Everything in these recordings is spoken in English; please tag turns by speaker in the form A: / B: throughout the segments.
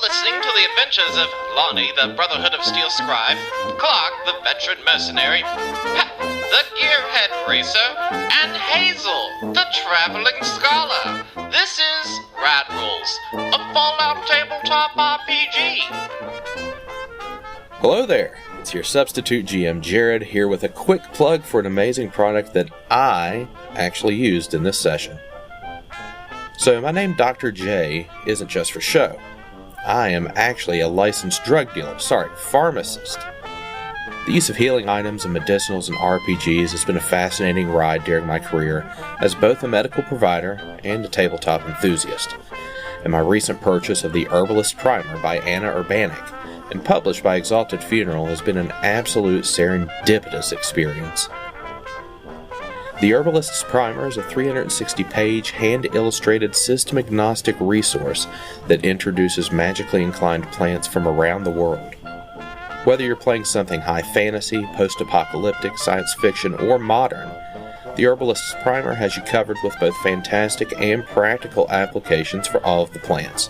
A: You're listening to the adventures of Lonnie, the Brotherhood of Steel Scribe, Clark, the veteran mercenary, Pep, the gearhead racer, and Hazel, the traveling scholar. This is Rad Rolls, a Fallout tabletop RPG.
B: Hello there, it's your substitute GM Jared here with a quick plug for an amazing product that I actually used in this session. So my name Dr. J isn't just for show. I am actually a licensed drug dealer, pharmacist. The use of healing items and medicinals in RPGs has been a fascinating ride during my career as both a medical provider and a tabletop enthusiast. And my recent purchase of the Herbalist Primer by Anna Urbanik and published by Exalted Funeral has been an absolute serendipitous experience. The Herbalist's Primer is a 360-page, hand-illustrated, system-agnostic resource that introduces magically inclined plants from around the world. Whether you're playing something high fantasy, post-apocalyptic, science fiction, or modern, the Herbalist's Primer has you covered with both fantastic and practical applications for all of the plants.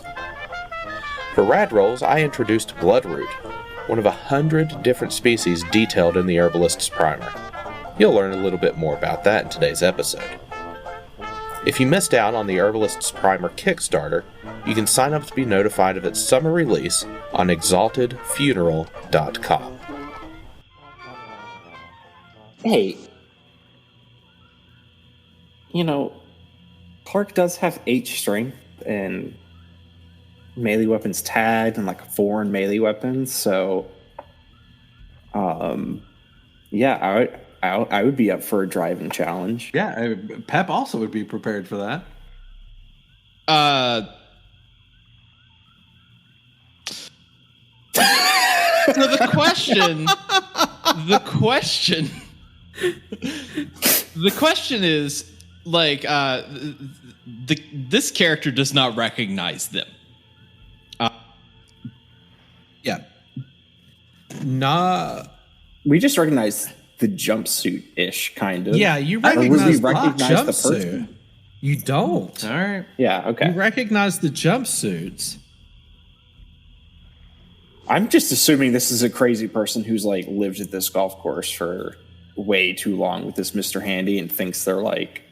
B: For Rad Rolls, I introduced Bloodroot, one of 100 different species detailed in the Herbalist's Primer. You'll learn a little bit more about that in today's episode. If you missed out on the Herbalist's Primer Kickstarter, you can sign up to be notified of its summer release on exaltedfuneral.com.
C: Hey, Clark does have H strength and melee weapons tagged and like 4 melee weapons, so yeah, I would be up for a driving challenge.
D: Yeah, Pep also would be prepared for that.
E: So the question is, like, this character does not recognize them.
F: Yeah. Nah.
C: We just recognize the jumpsuit-ish, kind of.
F: Yeah, you
C: recognize
F: the
C: the
F: jumpsuit.
C: person.
F: You don't.
D: All right.
C: Yeah, okay.
F: You recognize the jumpsuits.
C: I'm just assuming this is a crazy person who's like lived at this golf course for way too long with this Mr. Handy and thinks they're like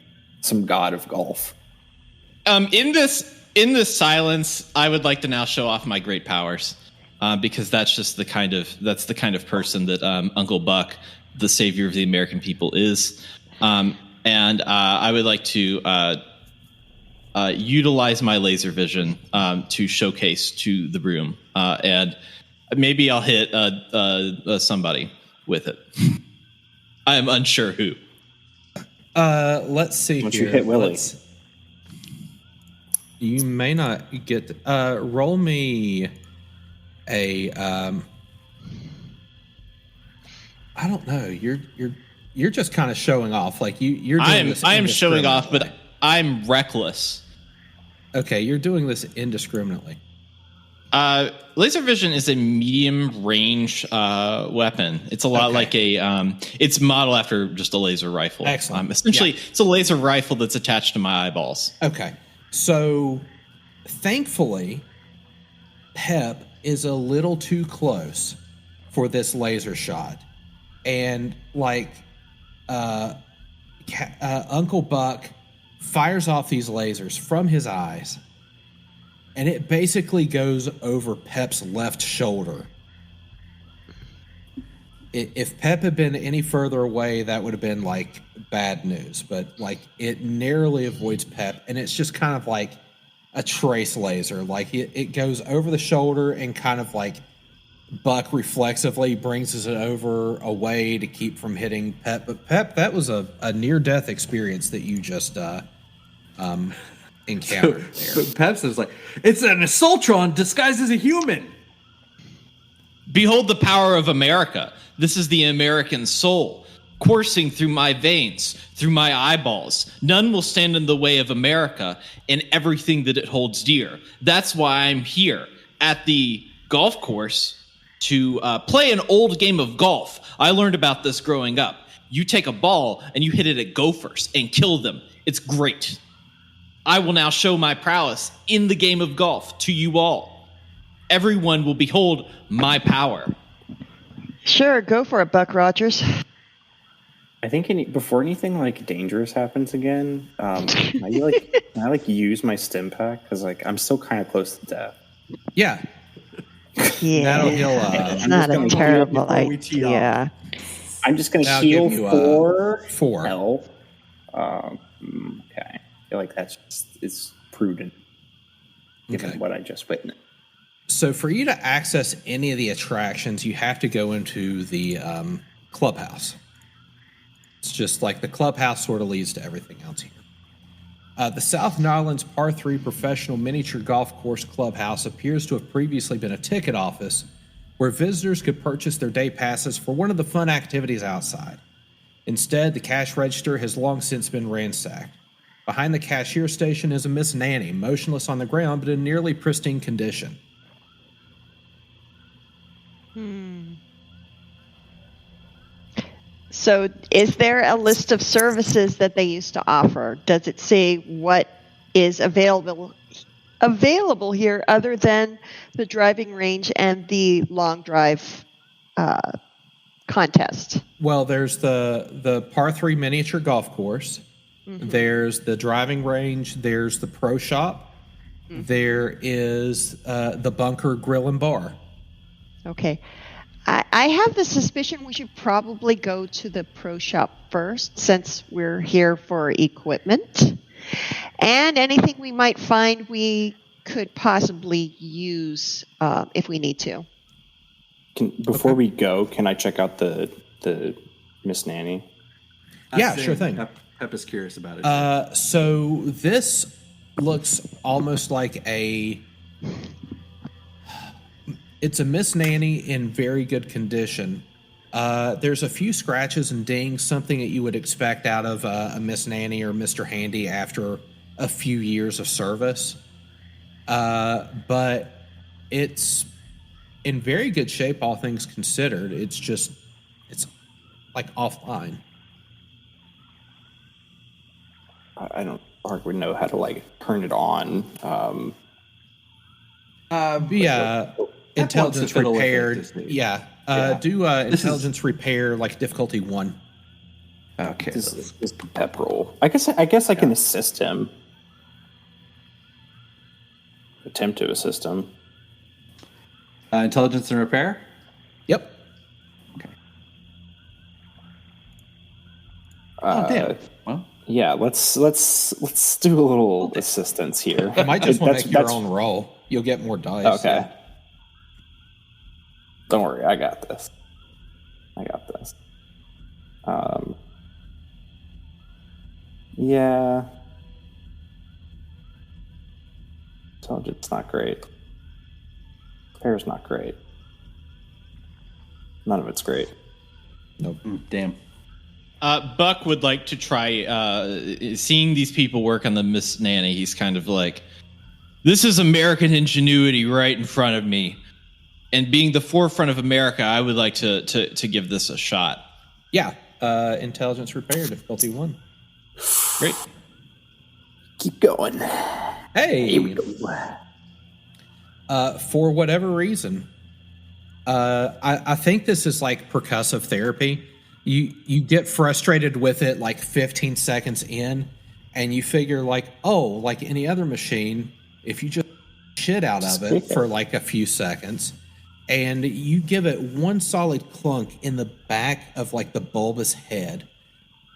C: some god of golf.
E: In this silence, I would like to now show off my great powers, because that's the kind of person that Uncle Buck, the savior of the American people, is. And I would like to utilize my laser vision to showcase to the room, and maybe I'll hit somebody with it. I am unsure who.
F: Let's see.
C: Once
F: here.
C: you hit Willie.
F: You may not get. Roll me a. I don't know. You're just kind of showing off. Like you're. Doing
E: I am showing off, but I'm reckless.
F: Okay, you're doing this indiscriminately.
E: Laser vision is a medium range weapon. It's a lot like a. It's modeled after just a laser rifle.
F: Excellent.
E: Essentially, it's a laser rifle that's attached to my eyeballs.
F: Okay, so thankfully, Pep is a little too close for this laser shot, and Uncle Buck fires off these lasers from his eyes. And it basically goes over Pep's left shoulder. If Pep had been any further away, that would have been like bad news. But like it narrowly avoids Pep, and it's just kind of like a trace laser. Like it goes over the shoulder and kind of like Buck reflexively brings it over away to keep from hitting Pep. But Pep, that was a near-death experience that you just encountered there.
D: So Pep's is like, it's an Assaultron disguised as a human.
E: Behold the power of America. This is the American soul, coursing through my veins, through my eyeballs. None will stand in the way of America and everything that it holds dear. That's why I'm here at the golf course to play an old game of golf. I learned about this growing up. You take a ball and you hit it at gophers and kill them. It's great. I will now show my prowess in the game of golf to you all. everyone will behold my power.
G: Sure, go for it, Buck Rogers.
C: I think before anything like dangerous happens again, can I use my stim pack because like I'm still kind of close to death.
F: Yeah.
G: Yeah,
F: That'll heal,
G: it's
C: I'm
G: not
C: just
G: a
C: gonna
G: terrible
D: before we tee off.
G: idea.
C: I'm just gonna
F: I'll
C: heal
F: give you, 4
C: health. Okay, I feel like it's prudent given
F: Okay.
C: what I just witnessed.
F: So for you to access any of the attractions, you have to go into the clubhouse. It's just like the clubhouse sort of leads to everything else here. The South Nylands Par 3 Professional Miniature Golf Course Clubhouse appears to have previously been a ticket office where visitors could purchase their day passes for one of the fun activities outside. Instead, the cash register has long since been ransacked. Behind the cashier station is a Miss Nanny, motionless on the ground but in nearly pristine condition.
G: So, is there a list of services that they used to offer? Does it say what is available here other than the driving range and the long drive contest?
F: Well, there's the Par 3 Miniature Golf Course. There's the driving range. There's the pro shop. There is the Bunker Grill and Bar.
G: Okay. I have the suspicion we should probably go to the pro shop first since we're here for equipment. And anything we might find we could possibly use if we need to.
C: Before we go, can I check out the Miss Nanny?
F: Yeah, sure thing.
D: Pep is curious about it.
F: So this looks almost like it's a Miss Nanny in very good condition. There's a few scratches and dings, something that you would expect out of a Miss Nanny or Mr. Handy after a few years of service. But it's in very good shape, all things considered. It's like offline.
C: I don't hardly know how to like turn it on.
F: Intelligence
D: fiddle with it
F: repair.
D: to see.
F: Yeah.
C: Yeah.
F: Do intelligence repair like difficulty 1.
D: Okay.
C: This is the pep roll. I guess I can assist him. Attempt to assist him.
D: Intelligence and repair?
F: Yep.
D: Oh, damn. Well,
C: Yeah, let's do a little assistance here.
F: You might just want to
C: That's-
F: make your
C: that's-
F: own roll. You'll get more dice.
C: Okay. Don't worry, I got this. Yeah. Intelligence not great. Repair's not great. None of it's great.
D: damn.
E: Buck would like to try seeing these people work on the Miss Nanny. He's kind of like, this is American ingenuity right in front of me. And being the forefront of America, I would like to give this a shot.
F: Yeah. Intelligence repair difficulty 1.
E: Great.
C: Keep going.
F: Hey.
C: Here we go.
F: For whatever reason, I think this is like percussive therapy. You get frustrated with it like 15 seconds in, and you figure like, oh, like any other machine, if you just shit out of it for like a few seconds, and you give it one solid clunk in the back of like the bulbous head,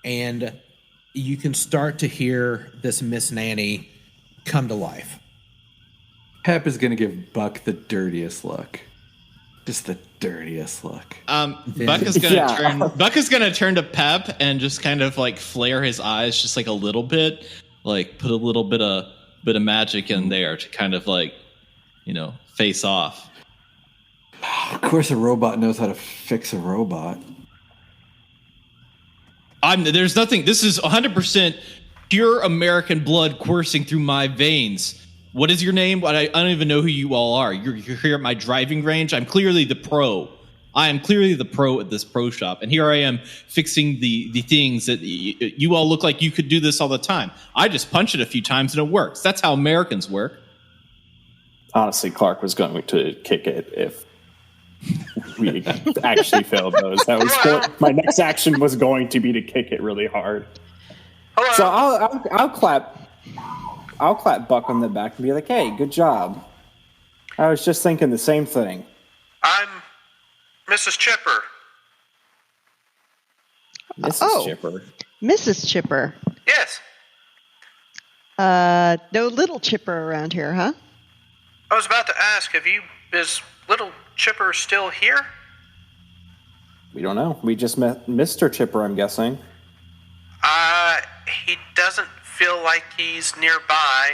F: and you can start to hear this Miss Nanny come to life.
D: Pep is going to give Buck the dirtiest look. Just the dirtiest look.
E: Buck is gonna turn to Pep and just kind of like flare his eyes just like a little bit, like put a little bit of magic in there to kind of like, face off.
D: Of course, a robot knows how to fix a robot.
E: There's nothing. This is 100% pure American blood coursing through my veins. What is your name? I don't even know who you all are. You're here at my driving range. I'm clearly the pro. I am clearly the pro at this pro shop. And here I am fixing the things that you all look like you could do this all the time. I just punch it a few times and it works. That's how Americans work.
C: Honestly, Clark was going to kick it if we actually failed those. That was my next action was going to be to kick it really hard.
H: Hello.
C: So I'll clap Buck on the back and be like, "Hey, good job." I was just thinking the same thing.
H: I'm Mrs. Chipper.
C: Mrs. Chipper.
G: Mrs. Chipper.
H: Yes.
G: No little Chipper around here, huh?
H: I was about to ask, is little Chipper still here?
C: We don't know. We just met Mr. Chipper, I'm guessing.
H: He doesn't feel like he's nearby.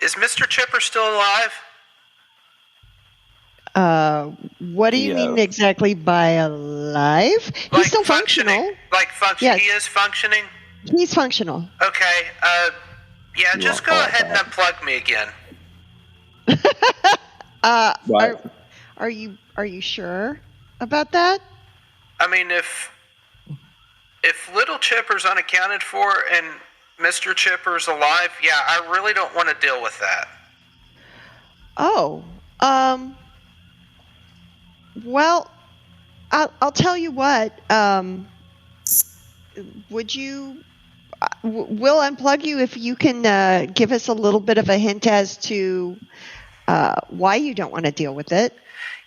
H: Is Mr. Chipper still alive?
G: What do you mean exactly by alive? He's still functional.
H: Yes. He is functioning?
G: He's functional.
H: Okay, yeah, just go ahead and unplug me again.
G: Are you sure about that?
H: I mean, if little Chipper's unaccounted for and Mr. Chipper's alive, yeah, I really don't want to deal with that.
G: Oh, well, I'll tell you what. Would you? We'll unplug you if you can give us a little bit of a hint as to why you don't want to deal with it.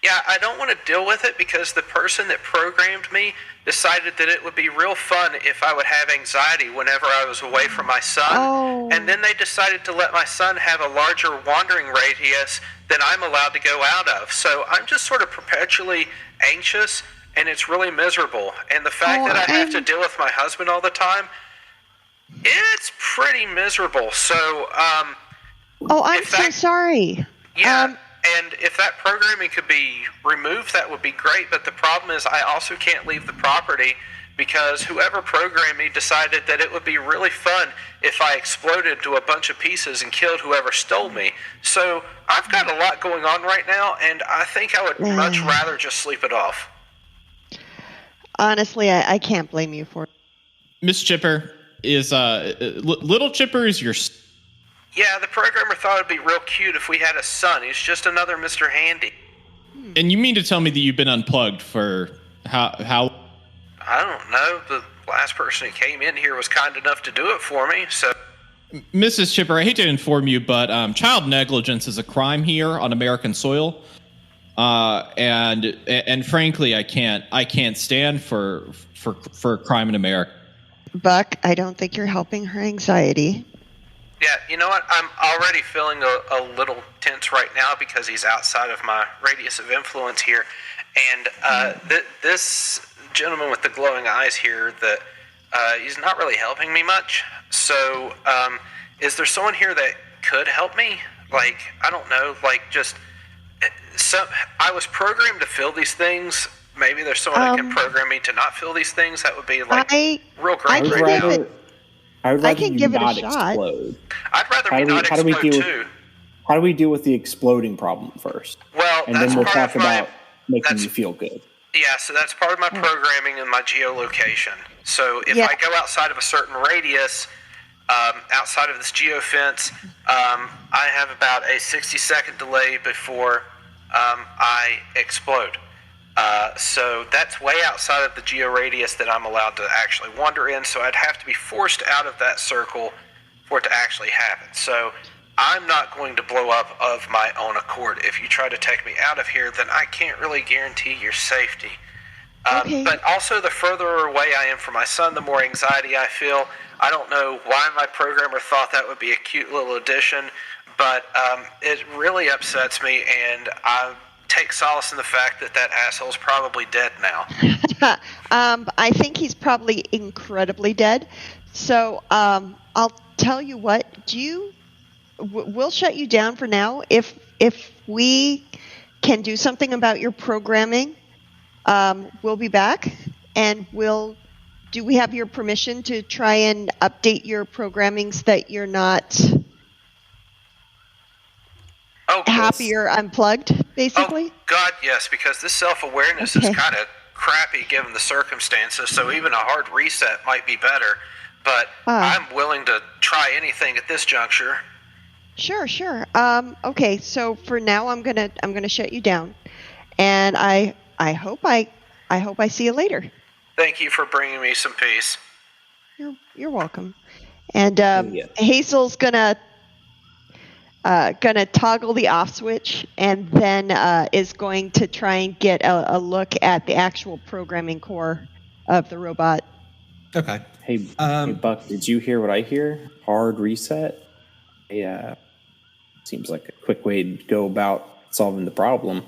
H: Yeah, I don't want to deal with it because the person that programmed me decided that it would be real fun if I would have anxiety whenever I was away from my son.
G: Oh.
H: And then they decided to let my son have a larger wandering radius than I'm allowed to go out of. So I'm just sort of perpetually anxious, and it's really miserable. And the fact that I have to deal with my husband all the time, it's pretty miserable. So,
G: I'm so sorry.
H: Yeah, and if that programming could be removed, that would be great. But the problem is I also can't leave the property because whoever programmed me decided that it would be really fun if I exploded into a bunch of pieces and killed whoever stole me. So I've got a lot going on right now, and I think I would much rather just sleep it off.
G: Honestly, I can't blame you for it.
E: Miss Chipper is little Chipper is your.
H: Yeah, the programmer thought it'd be real cute if we had a son. He's just another Mr. Handy.
E: And you mean to tell me that you've been unplugged for how?
H: I don't know. The last person who came in here was kind enough to do it for me, so.
E: Mrs. Chipper, I hate to inform you, but child negligence is a crime here on American soil. And frankly, I can't stand for crime in America.
G: Buck, I don't think you're helping her anxiety.
H: Yeah, you know what? I'm already feeling a little tense right now because he's outside of my radius of influence here. And this gentleman with the glowing eyes here, he's not really helping me much. So, is there someone here that could help me? Like, I don't know, like just... I was programmed to fill these things. Maybe there's someone that can program me to not fill these things. That would be like real great right now.
G: I can give it a shot.
C: Explode.
H: I'd rather not explode too.
C: How do we deal with the exploding problem first?
H: Well,
C: and then we'll talk about making you feel good.
H: Yeah, so that's part of my programming and my geolocation. So if I go outside of a certain radius, outside of this geofence, I have about a 60-second delay before I explode. So that's way outside of the georadius that I'm allowed to actually wander in, so I'd have to be forced out of that circle for it to actually happen. So I'm not going to blow up of my own accord. If you try to take me out of here, then I can't really guarantee your safety. But also, the further away I am from my son, the more anxiety I feel. I don't know why my programmer thought that would be a cute little addition, but it really upsets me, and I take solace in the fact that asshole's probably dead now.
G: I think he's probably incredibly dead. So I'll tell you what. We'll shut you down for now. If we can do something about your programming, we'll be back, and do we have your permission to try and update your programming so that you're not happier unplugged, basically?
H: Oh, God, yes, because this self-awareness is kind of crappy given the circumstances, so even a hard reset might be better. But I'm willing to try anything at this juncture.
G: Sure. Okay, so for now, I'm gonna shut you down, and I hope I see you later.
H: Thank you for bringing me some peace.
G: You're welcome. And
C: Yeah.
G: Hazel's gonna toggle the off switch, and then is going to try and get a look at the actual programming core of the robot.
F: Okay.
C: Hey, Buck, did you hear what I hear? Hard reset? Yeah. Seems like a quick way to go about solving the problem.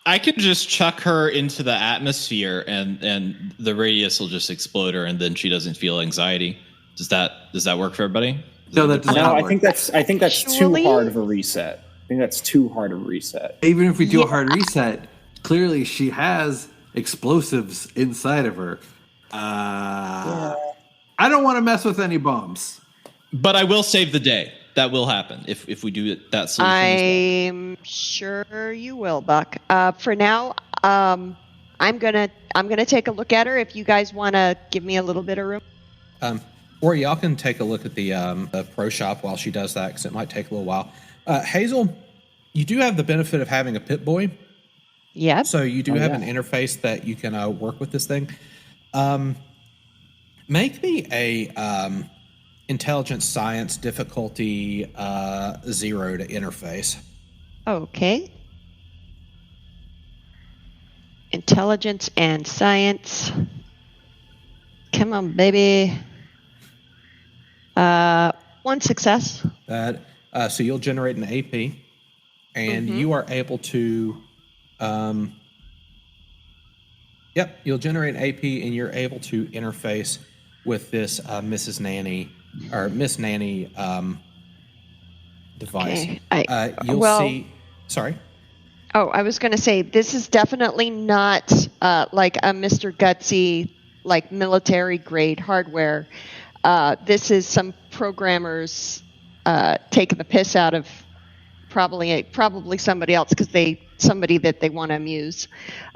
E: I could just chuck her into the atmosphere, and the radius will just explode her, and then she doesn't feel anxiety. Does that work for everybody?
D: No, that does
C: No,
D: not
C: I
D: work.
C: think that's
G: Actually-
C: too hard of a reset. I think that's too hard of a reset.
D: Even if we do a hard reset, clearly she has explosives inside of her. I don't want to mess with any bombs.
E: But I will save the day. That will happen if we do it, that solution.
G: I'm sure you will, Buck. For now, I'm gonna take a look at her. If you guys want to give me a little bit of room.
F: Or y'all can take a look at the pro shop while she does that, because it might take a little while. Hazel, you do have the benefit of having a Pip Boy,
G: Yep.
F: so you do have an interface that you can work with this thing. Make me a intelligence science difficulty 0 to interface.
G: Okay. Intelligence and science. Come on, baby. 1 success.
F: So you'll generate an AP, and you are able to. You'll generate an AP, and you're able to interface with this Mrs. Nanny or Miss Nanny device.
G: Okay,
F: You'll see. Sorry.
G: Oh, I was going to say, this is definitely not like a Mr. Gutsy, like military grade hardware. This is some programmers taking the piss out of probably somebody else because somebody that they want to amuse.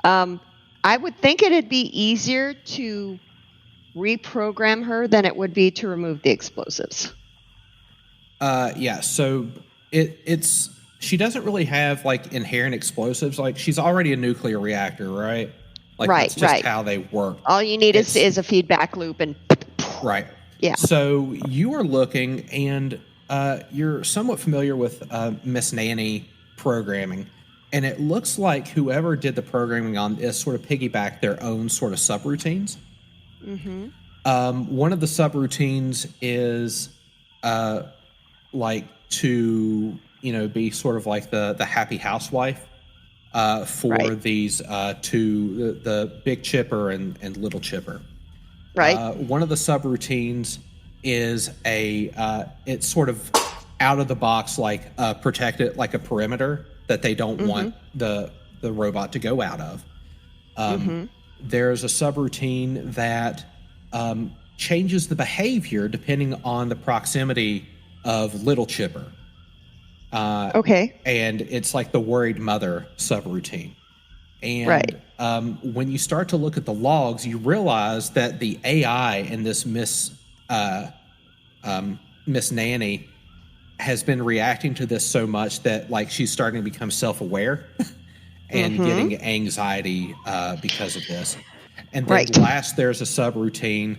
G: I would think it'd be easier to reprogram her than it would be to remove the explosives.
F: So it's she doesn't really have like inherent explosives. Like she's already a nuclear reactor, right? Like that's just how they work.
G: All you need is a feedback loop and
F: right.
G: Yeah.
F: So you are looking, and you're somewhat familiar with Miss Nanny programming, and it looks like whoever did the programming on this sort of piggybacked their own sort of subroutines. One of the subroutines is like to be sort of like the happy housewife for these two, the big chipper and little chipper.
G: Right.
F: One of the subroutines is it's sort of out of the box, like protected, like a perimeter that they don't want the robot to go out of. There's a subroutine that changes the behavior depending on the proximity of little chipper.
G: Okay.
F: And it's like the worried mother subroutine. And when you start to look at the logs, you realize that the AI in this Miss Nanny has been reacting to this so much that like she's starting to become self-aware and getting anxiety because of this. And then last, there's a subroutine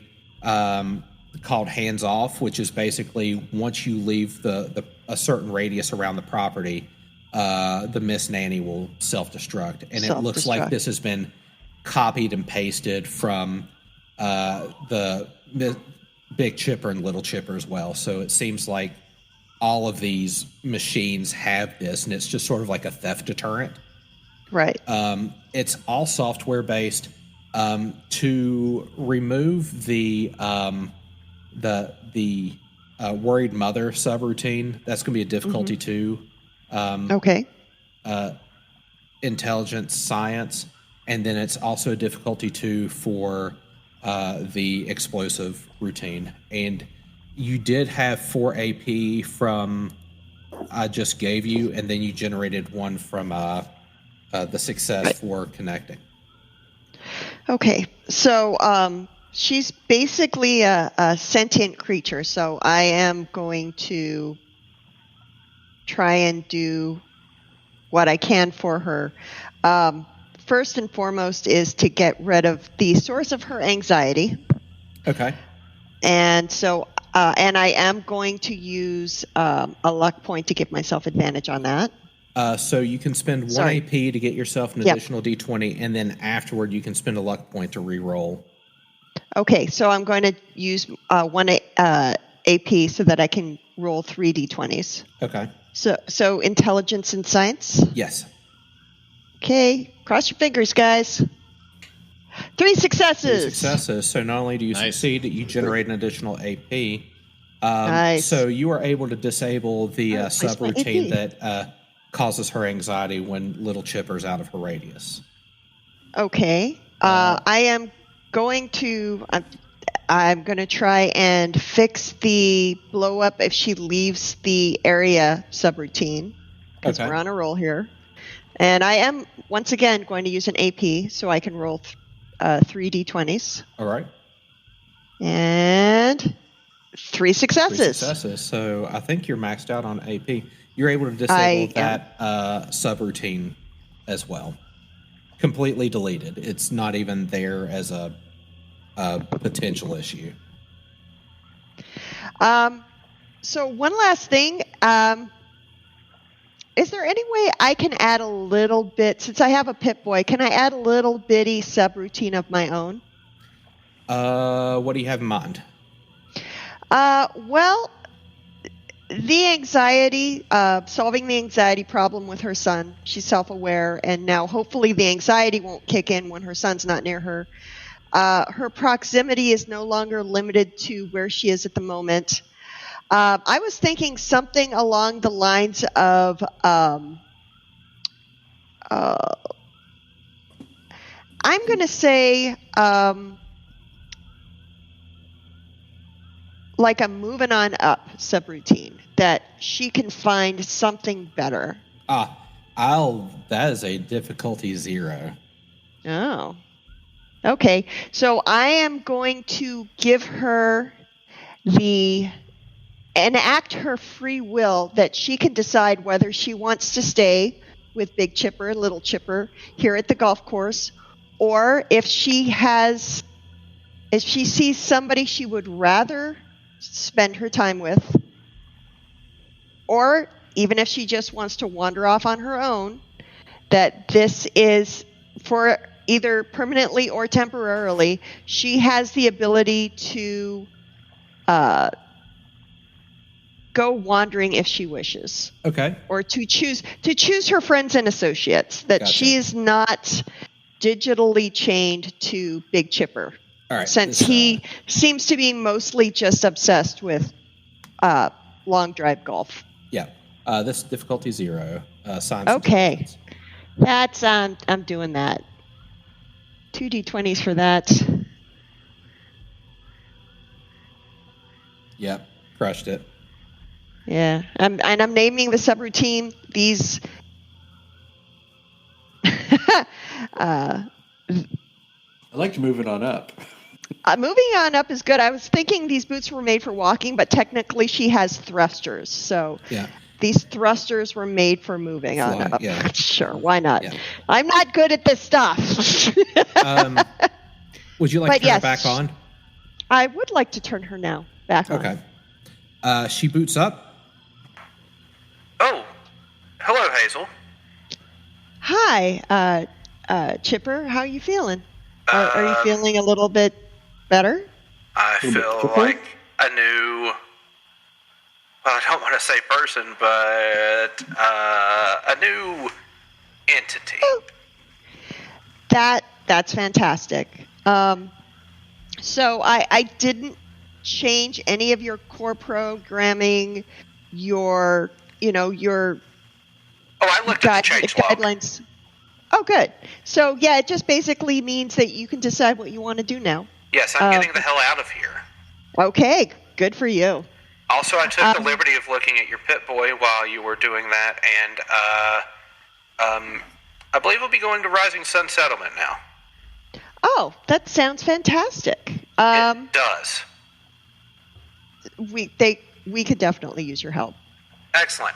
F: called hands off, which is basically once you leave a certain radius around the property, the Miss Nanny will self-destruct. And it looks like this has been copied and pasted from the big chipper and little chipper as well. So it seems like all of these machines have this, and it's just sort of like a theft deterrent.
G: Right.
F: It's all software based. To remove the worried mother subroutine, that's going to be a difficulty 2.
G: Okay.
F: Intelligence science, and then it's also a difficulty 2 for the explosive routine. And you did have 4 AP from I just gave you, and then you generated 1 from the success for connecting.
G: Okay, so she's basically a sentient creature, so I am going to try and do what I can for her. First and foremost is to get rid of the source of her anxiety.
F: Okay.
G: And so, and I am going to use a luck point to give myself advantage on that.
F: So you can spend one AP to get yourself an
G: Yep.
F: additional D20, and then afterward you can spend a luck point to re-roll.
G: Okay, so I'm going to use one AP so that I can roll 3 D20s.
F: Okay.
G: So intelligence and science.
F: Yes.
G: Okay, cross your fingers, guys. 3 successes.
F: 3 successes. So not only do you
E: Nice.
F: succeed, you generate an additional AP.
G: Nice.
F: So you are able to disable the
G: where's my
F: subroutine
G: AP?
F: that causes her anxiety when Little Chipper's out of her radius.
G: Okay. I am going to. I'm going to try and fix the blow up if she leaves the area subroutine because
F: Okay.
G: we're on a roll here. And I am once again going to use an AP so I can roll 3 D20s
F: All right.
G: and 3 successes.
F: 3 successes. So I think you're maxed out on AP. You're able to
G: I
F: disable
G: am.
F: that subroutine as well. Completely deleted. It's not even there as a potential issue.
G: So one last thing. Is there any way I can add a little bit, since I have a Pip-Boy, can I add a little bitty subroutine of my own?
F: What do you have in mind?
G: Well, the anxiety, solving the anxiety problem with her son. She's self-aware, and now hopefully the anxiety won't kick in when her son's not near her. Her proximity is no longer limited to where she is at the moment. I was thinking something along the lines of I'm going to say like a moving on up subroutine that she can find something better.
F: That is a difficulty 0.
G: Oh. Okay. So I am going to give her enact her free will that she can decide whether she wants to stay with Big Chipper and Little Chipper here at the golf course, or if she sees somebody she would rather spend her time with, or even if she just wants to wander off on her own, that this is for either permanently or temporarily, she has the ability to go wandering if she wishes,
F: Okay.
G: or to choose her friends and associates. That
F: Gotcha.
G: she is not digitally chained to Big Chipper,
F: All right.
G: since
F: this,
G: he seems to be mostly just obsessed with long drive golf.
F: Yeah. This difficulty 0. Science.
G: Okay.
F: intelligence.
G: That's I'm doing that. 2 D20s for that.
F: Yep. Crushed it.
G: Yeah, I'm naming the subroutine these.
D: I like moving on up.
G: Moving on up is good. I was thinking these boots were made for walking, but technically she has thrusters, so
F: Yeah.
G: these thrusters were made for moving on
F: Flying,
G: up.
F: yeah.
G: Sure, why not?
F: Yeah.
G: I'm not good at this stuff.
F: Would you like
G: But
F: to turn
G: yes.
F: it back on?
G: I would like to turn her now back on.
F: Okay. She boots up.
H: Oh, hello, Hazel.
G: Hi, Chipper. How are you feeling? Are you feeling a little bit better?
H: I feel like a new, well, I don't want to say person, but a new entity.
G: That's fantastic. So I didn't change any of your core programming, your
H: Oh, I looked at the change log.
G: guidelines. Oh, good. So yeah, it just basically means that you can decide what you want to do now.
H: Yes, I'm getting the hell out of here.
G: Okay, good for you.
H: Also, I took the liberty of looking at your Pip-Boy while you were doing that, and I believe we'll be going to Rising Sun Settlement now.
G: Oh, that sounds fantastic.
H: It does.
G: We could definitely use your help.
H: Excellent.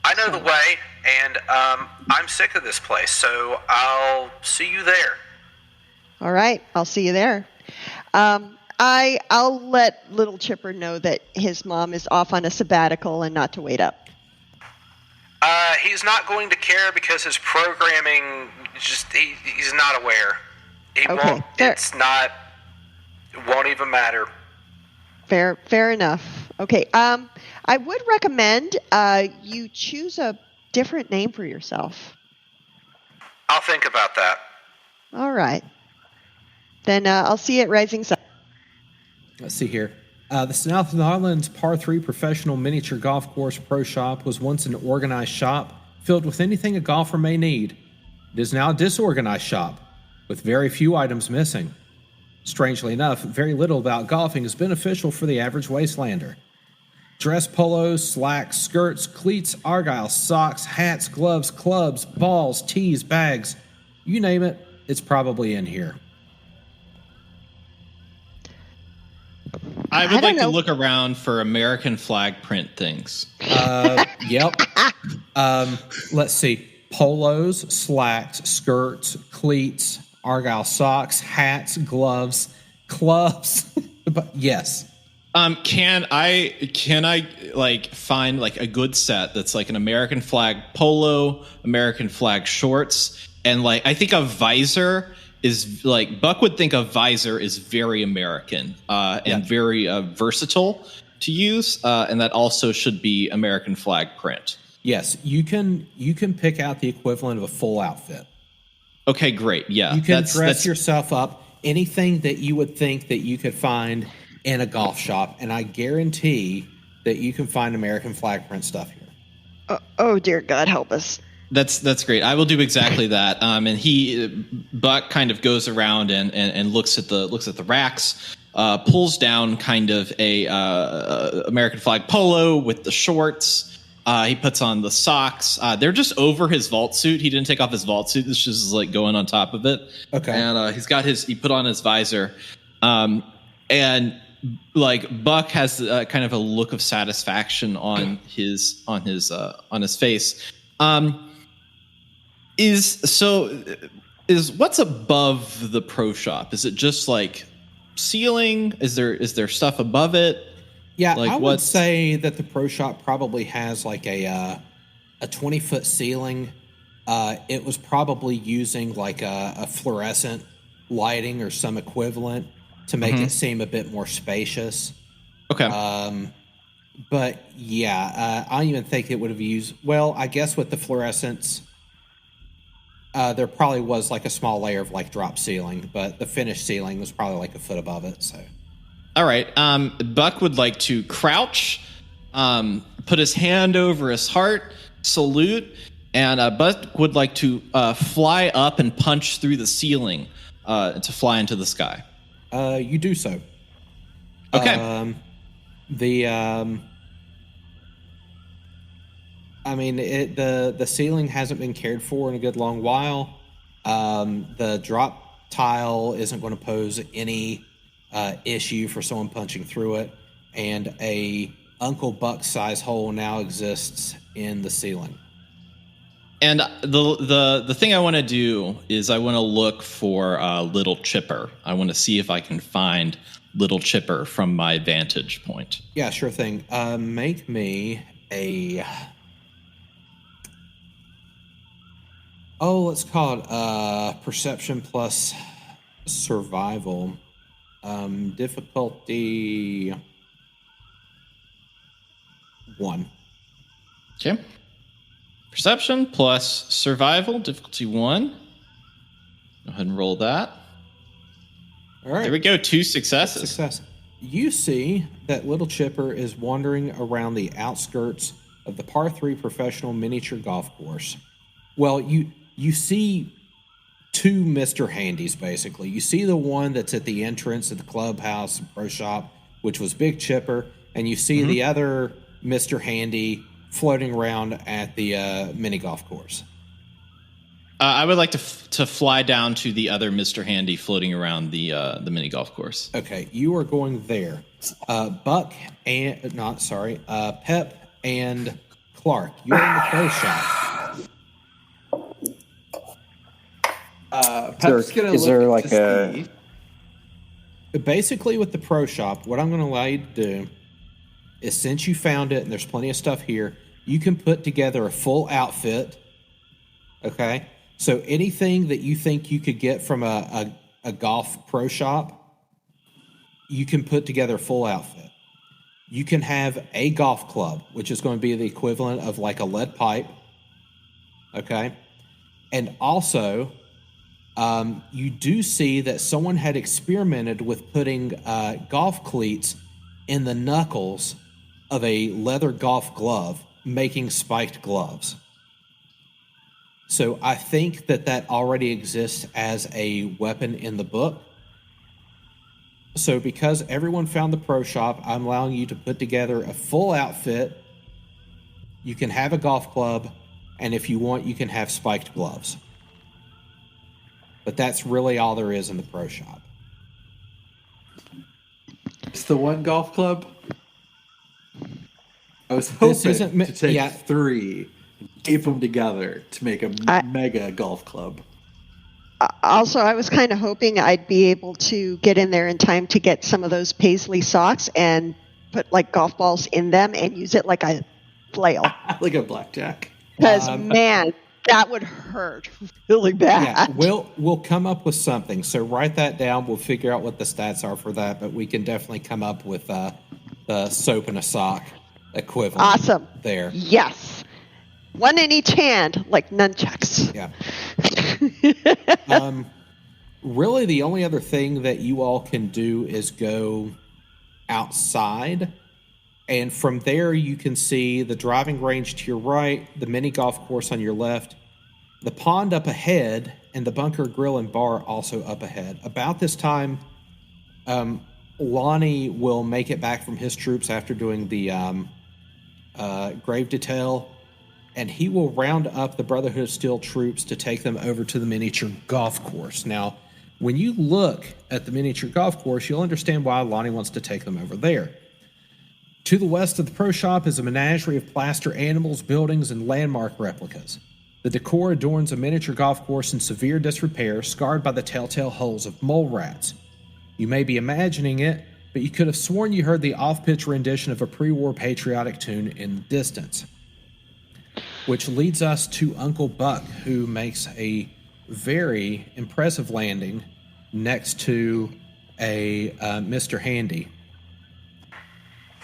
H: I know the way, and I'm sick of this place, so I'll see you there.
G: All right, I'll see you there. I'll let little Chipper know that his mom is off on a sabbatical and not to wait up.
H: He's not going to care because his programming he's not aware. He
G: Okay,
H: won't.
G: fair.
H: It won't even matter.
G: Fair enough. Okay. I would recommend you choose a different name for yourself.
H: I'll think about that.
G: All right. Then I'll see you at Rising Sun.
F: Let's see here. The South Islands Par 3 Professional Miniature Golf Course Pro Shop was once an organized shop filled with anything a golfer may need. It is now a disorganized shop with very few items missing. Strangely enough, very little about golfing is beneficial for the average wastelander. Dress polos, slacks, skirts, cleats, argyle, socks, hats, gloves, clubs, balls, tees, bags, you name it, it's probably in here.
E: I
G: I
E: would
G: don't
E: like
G: know.
E: to look around for American flag print things.
F: Yep. Let's see. Polos, slacks, skirts, cleats, argyle socks, hats, gloves, clubs. But yes.
E: Can I like find like a good set that's like an American flag polo, American flag shorts, and like I think a visor is like Buck would think a visor is very American and very versatile to use, and that also should be American flag print.
F: Yes, you can pick out the equivalent of a full outfit.
E: Okay, great. Yeah,
F: You can dress yourself up, anything that you would think that you could find in a golf shop, and I guarantee that you can find American flag print stuff here.
G: Oh dear God, help us.
E: That's great. I will do exactly that. And Buck kind of goes around and looks at the racks, pulls down kind of a American flag polo with the shorts. He puts on the socks. They're just over his vault suit. He didn't take off his vault suit. This just is like going on top of it.
F: Okay.
E: And he put on his visor. And like Buck has kind of a look of satisfaction on his face. Is what's above the pro shop? Is it just like ceiling? Is there stuff above it?
F: Yeah,
E: Like
F: I would
E: what's-
F: say that the pro shop probably has like a 20-foot ceiling. It was probably using like a fluorescent lighting or some equivalent to make it seem a bit more spacious.
E: Okay.
F: But yeah, I even think it would have used, well, I guess with the fluorescents, there probably was like a small layer of like drop ceiling, but the finished ceiling was probably like a foot above it. So,
E: All right. Buck would like to crouch, put his hand over his heart, salute, and Buck would like to fly up and punch through the ceiling to fly into the sky.
F: you do so.
E: Okay.
F: The ceiling hasn't been cared for in a good long while. The drop tile isn't going to pose any issue for someone punching through it, and a Uncle Buck size hole now exists in the ceiling.
E: And the thing I want to do is I want to look for Little Chipper. I want to see if I can find Little Chipper from my vantage point.
F: Yeah, sure thing. Make me a... let's call it perception plus survival. Difficulty 1.
E: Okay. Perception plus survival, difficulty 1. Go ahead and roll that.
F: All right.
E: There we go, 2 successes.
F: Success. You see that Little Chipper is wandering around the outskirts of the Par 3 Professional Miniature Golf Course. Well, you see two Mr. Handies, basically. You see the one that's at the entrance of the clubhouse and pro shop, which was Big Chipper, and you see the other Mr. Handy floating around at the mini golf course.
E: I would like to fly down to the other Mr. Handy floating around the mini golf course.
F: Okay, you are going there. Pep and Clark, you're in the pro shop.
D: Pep's gonna
C: is
D: look
C: there
D: to
C: like a-
D: see-
F: Basically, with the pro shop, what I'm going to allow you to do is, since you found it and there's plenty of stuff here, you can put together a full outfit. Okay? So anything that you think you could get from a golf pro shop, you can put together a full outfit. You can have a golf club, which is going to be the equivalent of like a lead pipe. Okay? And also, you do see that someone had experimented with putting golf cleats in the knuckles of a leather golf glove, making spiked gloves. So I think that already exists as a weapon in the book. So because everyone found the pro shop, I'm allowing you to put together a full outfit. You can have a golf club, and if you want, you can have spiked gloves. But that's really all there is in the pro shop.
D: It's the one golf club. I was hoping
F: isn't
D: to take
F: yeah.
D: 3 and keep them together to make a mega golf club.
G: Also, I was kind of hoping I'd be able to get in there in time to get some of those paisley socks and put like golf balls in them and use it like a flail.
D: Like a blackjack.
G: Because man, that would hurt really bad.
F: Yeah, we'll come up with something. So write that down. We'll figure out what the stats are for that, but we can definitely come up with the soap and a sock equivalent.
G: Awesome.
F: There.
G: Yes. One in each hand, like nunchucks.
F: Yeah. Really, the only other thing that you all can do is go outside, and from there you can see the driving range to your right, the mini golf course on your left, the pond up ahead, and the Bunker Grill and Bar also up ahead. About this time, Lonnie will make it back from his troops after doing the grave detail, and he will round up the Brotherhood of Steel troops to take them over to the miniature golf course. Now, when you look at the miniature golf course, you'll understand why Lonnie wants to take them over there. To the west of the pro shop is a menagerie of plaster animals, buildings, and landmark replicas. The decor adorns a miniature golf course in severe disrepair, scarred by the telltale holes of mole rats. You may be imagining it, but you could have sworn you heard the off-pitch rendition of a pre-war patriotic tune in the distance. Which leads us to Uncle Buck, who makes a very impressive landing next to a Mr. Handy.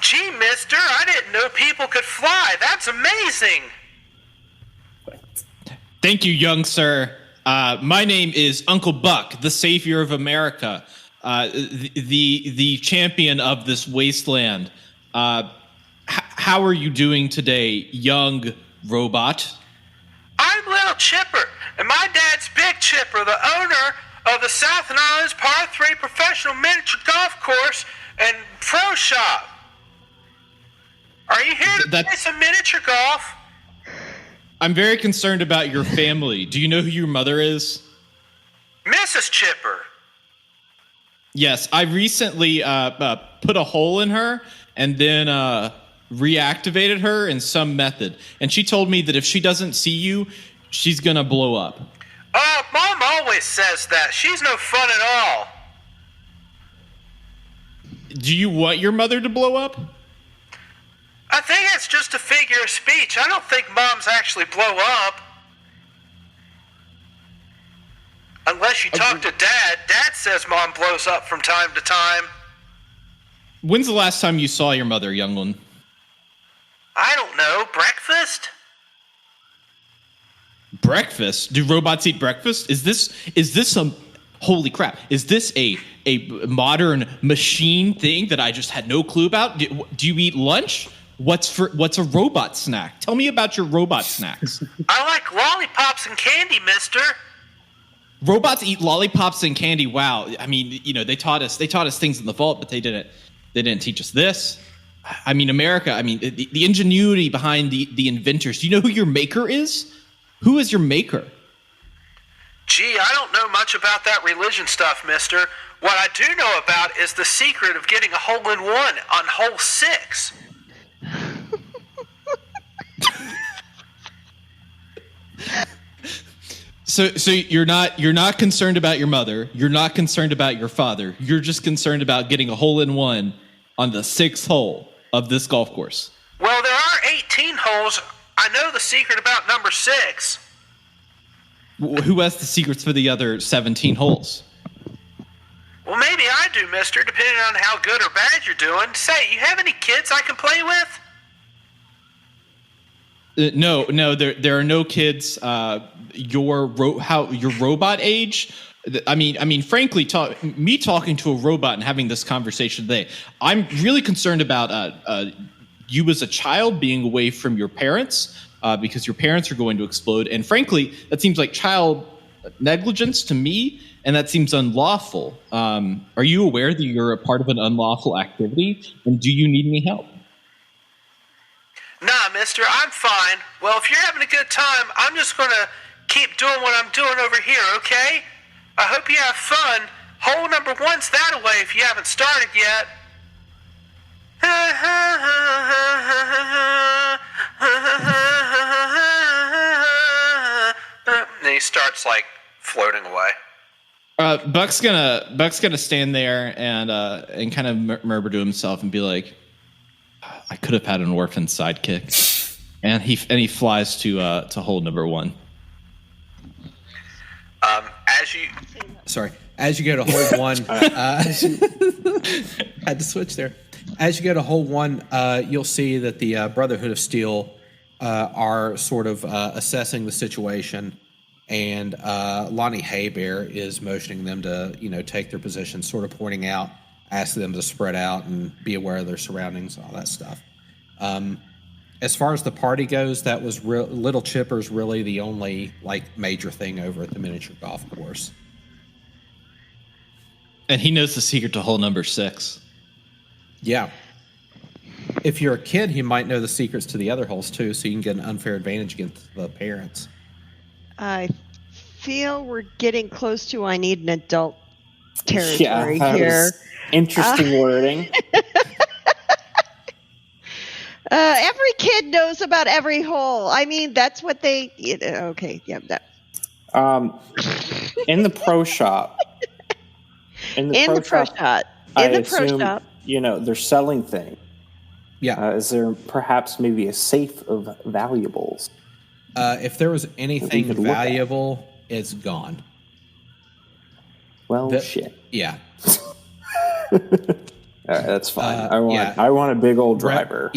H: Gee, mister, I didn't know people could fly. That's amazing.
E: Thank you, young sir. My name is Uncle Buck, the savior of America, the champion of this wasteland. How are you doing today, young robot?
H: I'm Little Chipper, and my dad's Big Chipper, the owner of the Southern Islands Par 3 professional miniature golf course and pro shop. Are you here to play some miniature golf?
E: I'm very concerned about your family. Do you know who your mother is?
H: Mrs. Chipper.
E: Yes, I recently put a hole in her and then reactivated her in some method. And she told me that if she doesn't see you, she's going to blow up.
H: Mom always says that. She's no fun at all.
E: Do you want your mother to blow up?
H: I think it's just a figure of speech. I don't think moms actually blow up. Unless you talk to Dad. Dad says Mom blows up from time to time.
E: When's the last time you saw your mother, young one?
H: I don't know. Breakfast?
E: Breakfast? Do robots eat breakfast? Is this some holy crap? Is this a modern machine thing that I just had no clue about? Do you eat lunch? What's a robot snack? Tell me about your robot snacks.
H: I like lollipops and candy, mister.
E: Robots eat lollipops and candy. Wow. I mean, they taught us things in the vault, but they didn't teach us this. I mean, America, the ingenuity behind the inventors. Do you know who your maker is? Who is your maker?
H: Gee, I don't know much about that religion stuff, mister. What I do know about is the secret of getting a hole-in-one on hole 6.
E: So you're not concerned about your mother. You're not concerned about your father. You're just concerned about getting a hole-in-one on the 6th hole of this golf course.
H: Well, there are 18 holes. I know the secret about number 6.
E: Who has the secrets for the other 17 holes?
H: Well, maybe I do, mister, depending on how good or bad you're doing. Say, you have any kids I can play with?
E: No, there are no kids. Your robot age. I mean, frankly, talking to a robot and having this conversation today, I'm really concerned about you as a child being away from your parents because your parents are going to explode. And frankly, that seems like child negligence to me, and that seems unlawful. Are you aware that you're a part of an unlawful activity, and do you need any help?
H: Nah, mister, I'm fine. Well, if you're having a good time, I'm just going to keep doing what I'm doing over here, okay? I hope you have fun. Hole number 1's that away if you haven't started yet. And he starts, like, floating away.
E: Buck's gonna stand there and kind of murmur to himself and be like, I could have had an orphan sidekick, and he flies to hole number 1.
B: As you go to hole 1, had to switch there. As you go to hole 1, you'll see that the Brotherhood of Steel are sort of assessing the situation, and Lonnie Haybear is motioning them to, take their position, sort of pointing out, asking them to spread out and be aware of their surroundings, all that stuff. As far as the party goes, that was Little Chipper's really the only major thing over at the miniature golf course.
E: And he knows the secret to hole number 6.
B: Yeah. If you're a kid, he might know the secrets to the other holes too, so you can get an unfair advantage against the parents.
G: I feel we're getting close to I need an adult territory here.
C: Interesting wording.
G: Every kid knows about every hole. I mean, that's what they. Okay, yeah. That.
C: In the pro shop. In the pro shop. They're selling things.
B: Yeah.
C: Is there perhaps maybe a safe of valuables?
B: If there was anything valuable, it's gone.
C: Well, shit.
B: Yeah.
C: All right, that's fine. I want a big old driver.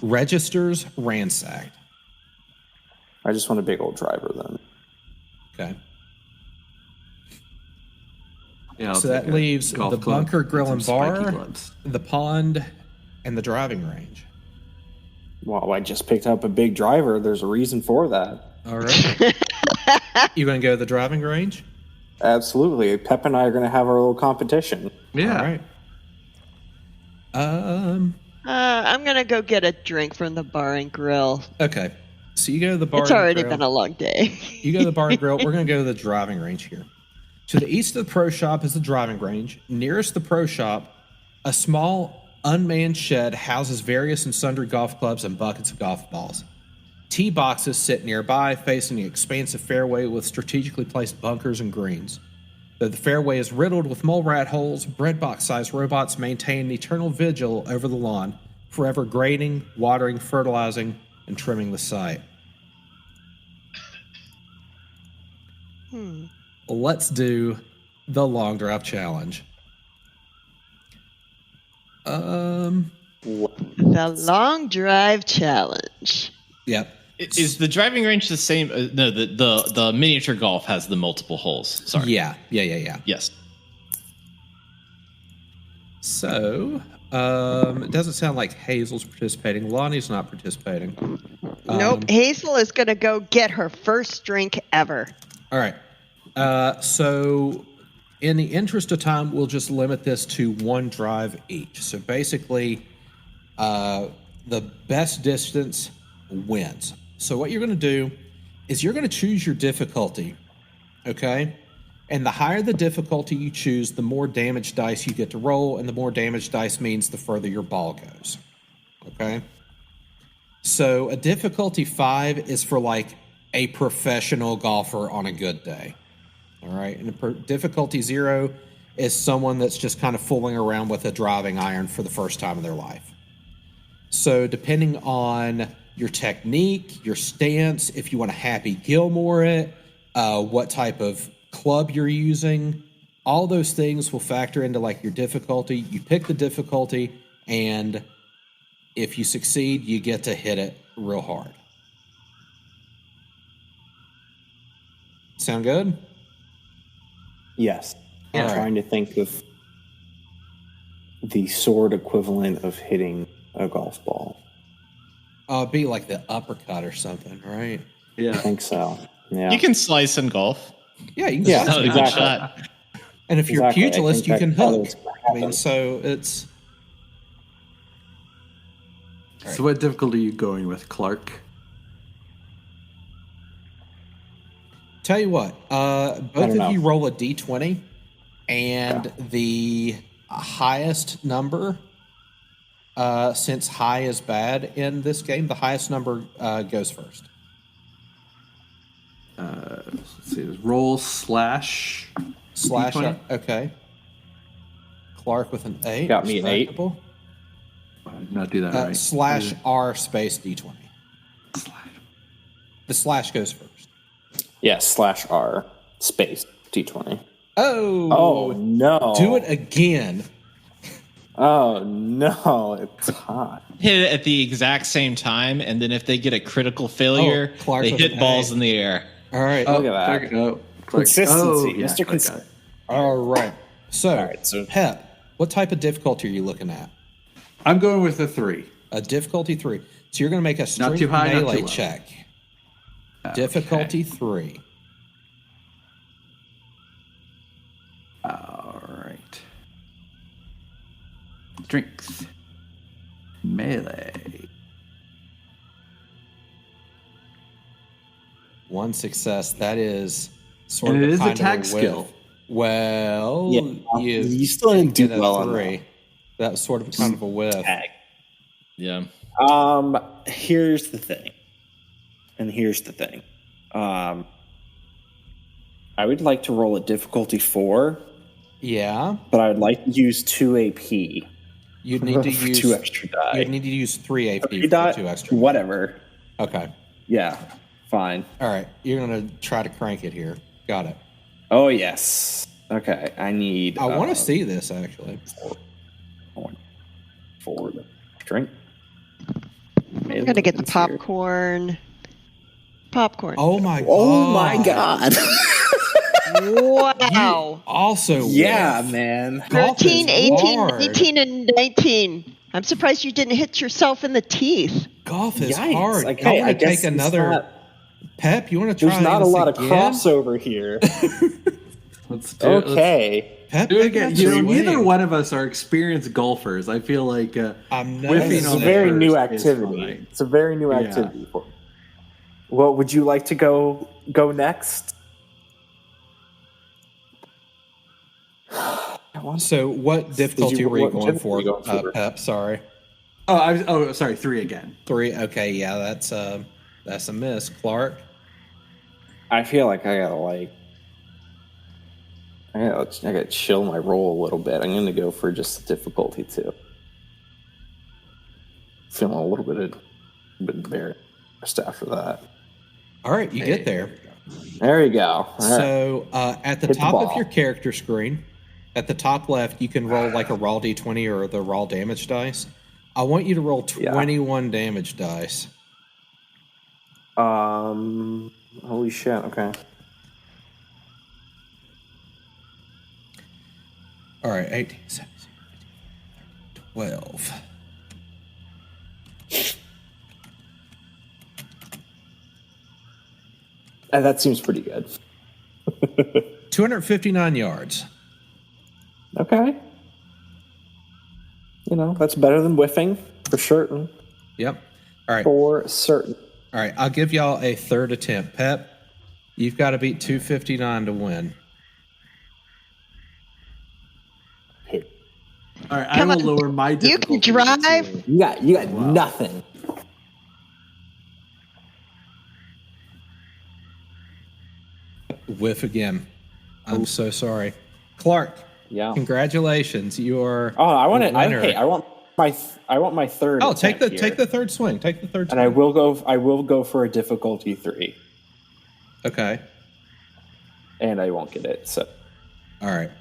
B: Registers ransacked.
C: I just want a big old driver then.
B: Okay.
D: Yeah,
B: so that leaves the bunker, grill, and bar, the pond, and the driving range.
C: Well, I just picked up a big driver. There's a reason for that.
B: All right. You going to go to the driving range?
C: Absolutely. Pep and I are going to have our little competition.
D: Yeah.
B: All right.
G: I'm going to go get a drink from the bar and grill.
B: Okay. So you go to the bar
G: It's
B: and
G: already
B: grill.
G: been a long day.
B: You go to the bar and grill. We're going to go to the driving range here. To the east of the pro shop is the driving range. Nearest the pro shop, a small unmanned shed houses various and sundry golf clubs and buckets of golf balls. Tee boxes sit nearby, facing the expansive fairway with strategically placed bunkers and greens. Though the fairway is riddled with mole rat holes, breadbox-sized robots maintain an eternal vigil over the lawn, forever grading, watering, fertilizing, and trimming the site. Let's do the long drive challenge.
G: The long drive challenge.
B: Yep.
E: Is the driving range the same? No, the miniature golf has the multiple holes. Sorry.
B: Yeah.
E: Yes.
B: So, it doesn't sound like Hazel's participating. Lonnie's not participating.
G: Nope. Hazel is going to go get her first drink ever.
B: All right. So, in the interest of time, we'll just limit this to one drive each. So, basically, the best distance wins. So, what you're going to do is you're going to choose your difficulty, okay? And the higher the difficulty you choose, the more damage dice you get to roll, and the more damage dice means the further your ball goes, okay? So, a difficulty 5 is for,
F: a professional golfer on a good day. All right. And difficulty 0 is someone that's just kind of fooling around with a driving iron for the first time in their life. So depending on your technique, your stance, if you want to Happy Gilmore it, what type of club you're using, all those things will factor into like your difficulty. You pick the difficulty, and if you succeed, you get to hit it real hard. Sound good?
C: Yes. I'm
F: All right.
C: trying to think of the sword equivalent of hitting a golf ball.
F: It'd be like the uppercut or something, right?
C: I
D: Yeah.
C: think so. Yeah.
E: You can slice in golf.
F: Yeah, you can.
C: Yeah,
E: Not a good
C: exactly.
E: shot.
F: And if you're
C: Exactly. I
F: pugilist,
C: think
F: you can
C: that's how
F: hook.
C: it's gonna
F: I mean,
C: happen.
F: so it's
D: So what difficulty are you going with, Clark?
F: tell you what. Both
C: don't
F: of
C: know.
F: you roll a d20, and the highest number. Since high is bad in this game, the highest number goes first.
D: Let's see. Roll slash.
F: Slash.
D: D20?
F: Okay. Clark with an 8.
C: Got me an 8.
F: respectable.
D: I did not do that right.
F: Slash R space d20. The slash goes first.
C: Yes, /R space D20.
F: Oh.
C: Oh no.
F: Do it again.
C: Oh no, it's hot.
E: Hit it at the exact same time, and then if they get a critical failure,
F: Clark
E: they
F: with
E: hit
F: an
E: balls
F: A.
E: in the air.
F: All right.
C: Look at that.
D: Clark, Clark.
C: Consistency,
D: yeah,
C: Mr.
D: Clark
C: Cons-
D: got it.
F: All right. So,
C: All right, so-
F: Pep, what type of difficulty are you looking at?
D: I'm going with a 3.
F: A difficulty 3. So you're going to make a strength
D: too high, not too
F: melee
D: low.
F: check.
D: Okay.
F: Difficulty 3.
D: All right. Strength. Melee.
F: One success. That is sort
D: And
F: of
D: it is
F: kind of
D: attack
F: a
D: skill.
F: whiff. Well,
C: Yeah, you still didn't do
F: get a
C: well on
F: 3. That was sort of kind of a whiff.
E: Yeah.
C: Here's the thing. And here's the thing. I would like to roll a difficulty 4,
F: Yeah.
C: but I would like to use 2 AP.
F: You'd need to
C: for
F: use
C: 2 extra die.
F: You'd need to use 3 AP
C: Okay,
F: for
C: die,
F: 2 extra.
C: whatever.
F: Okay.
C: Yeah, fine.
F: All right. You're going to try to crank it here. Got it.
C: Oh yes. Okay, I need.
F: I want to see this actually.
C: 4 drink.
G: I'm gonna get the popcorn. Popcorn.
F: Oh my god.
C: Oh my god.
G: Wow.
F: Also,
C: Yeah,
F: whiff.
C: man.
F: Golf is
G: 13, 18,
F: hard.
G: 18, and 19. I'm surprised you didn't hit yourself in the teeth.
F: Golf is
C: Yikes.
F: hard.
C: Okay,
F: I
C: I
F: want to
C: guess
F: take another. Pep, you want to try?
C: There's not a
F: this
C: lot of
F: again?
C: crossover here.
D: Let's do it.
C: Okay.
F: Pep,
D: Do it
F: make
D: again.
F: that
D: You know,
F: swing.
D: neither one of us are experienced golfers. I feel like
F: I'm not.
D: whiffing
C: This is
D: on
C: a
D: the
C: very new
D: first is
C: activity.
D: fine.
C: It's a very new
D: Yeah.
C: activity for me. Well, would you like to go next?
F: So, what difficulty were you
C: what
F: going
C: difficulty
F: for,
C: were you going for?
F: Pep? Sorry,
D: Oh, sorry, 3 again.
F: 3. Okay, yeah, that's a miss. Clark.
C: I feel like I gotta chill my roll a little bit. I'm gonna go for just the difficulty 2. Feeling a little bit embarrassed after that.
F: All right, you get there.
C: There you go. All right.
F: So at the
C: Hit the
F: top of
C: ball.
F: your character screen, at the top left, you can roll like a raw d20 or the raw damage dice. I want you to roll 21 damage dice.
C: Holy shit. Okay.
F: All right, 18, 17, 12.
C: That seems pretty good.
F: 259 yards.
C: Okay. You know, that's better than whiffing for certain.
F: Yep. All right.
C: For certain.
F: All right. I'll give y'all a third attempt. Pep, you've got to beat 259 to win.
C: Hit.
D: All right,
G: Come
D: I will
G: on.
D: lower my
G: You
D: difficulty.
G: can drive.
C: You got nothing.
F: Whiff again. I'm so sorry. Clark,
C: Yeah.
F: congratulations. You are
C: Oh, I want
F: the
C: it.
F: winner.
C: I want my third.
F: Oh, take
C: attempt here.
F: the third swing. Take the third swing.
C: And I will go for a difficulty 3,
F: Okay.
C: and I won't get it. So
F: All right.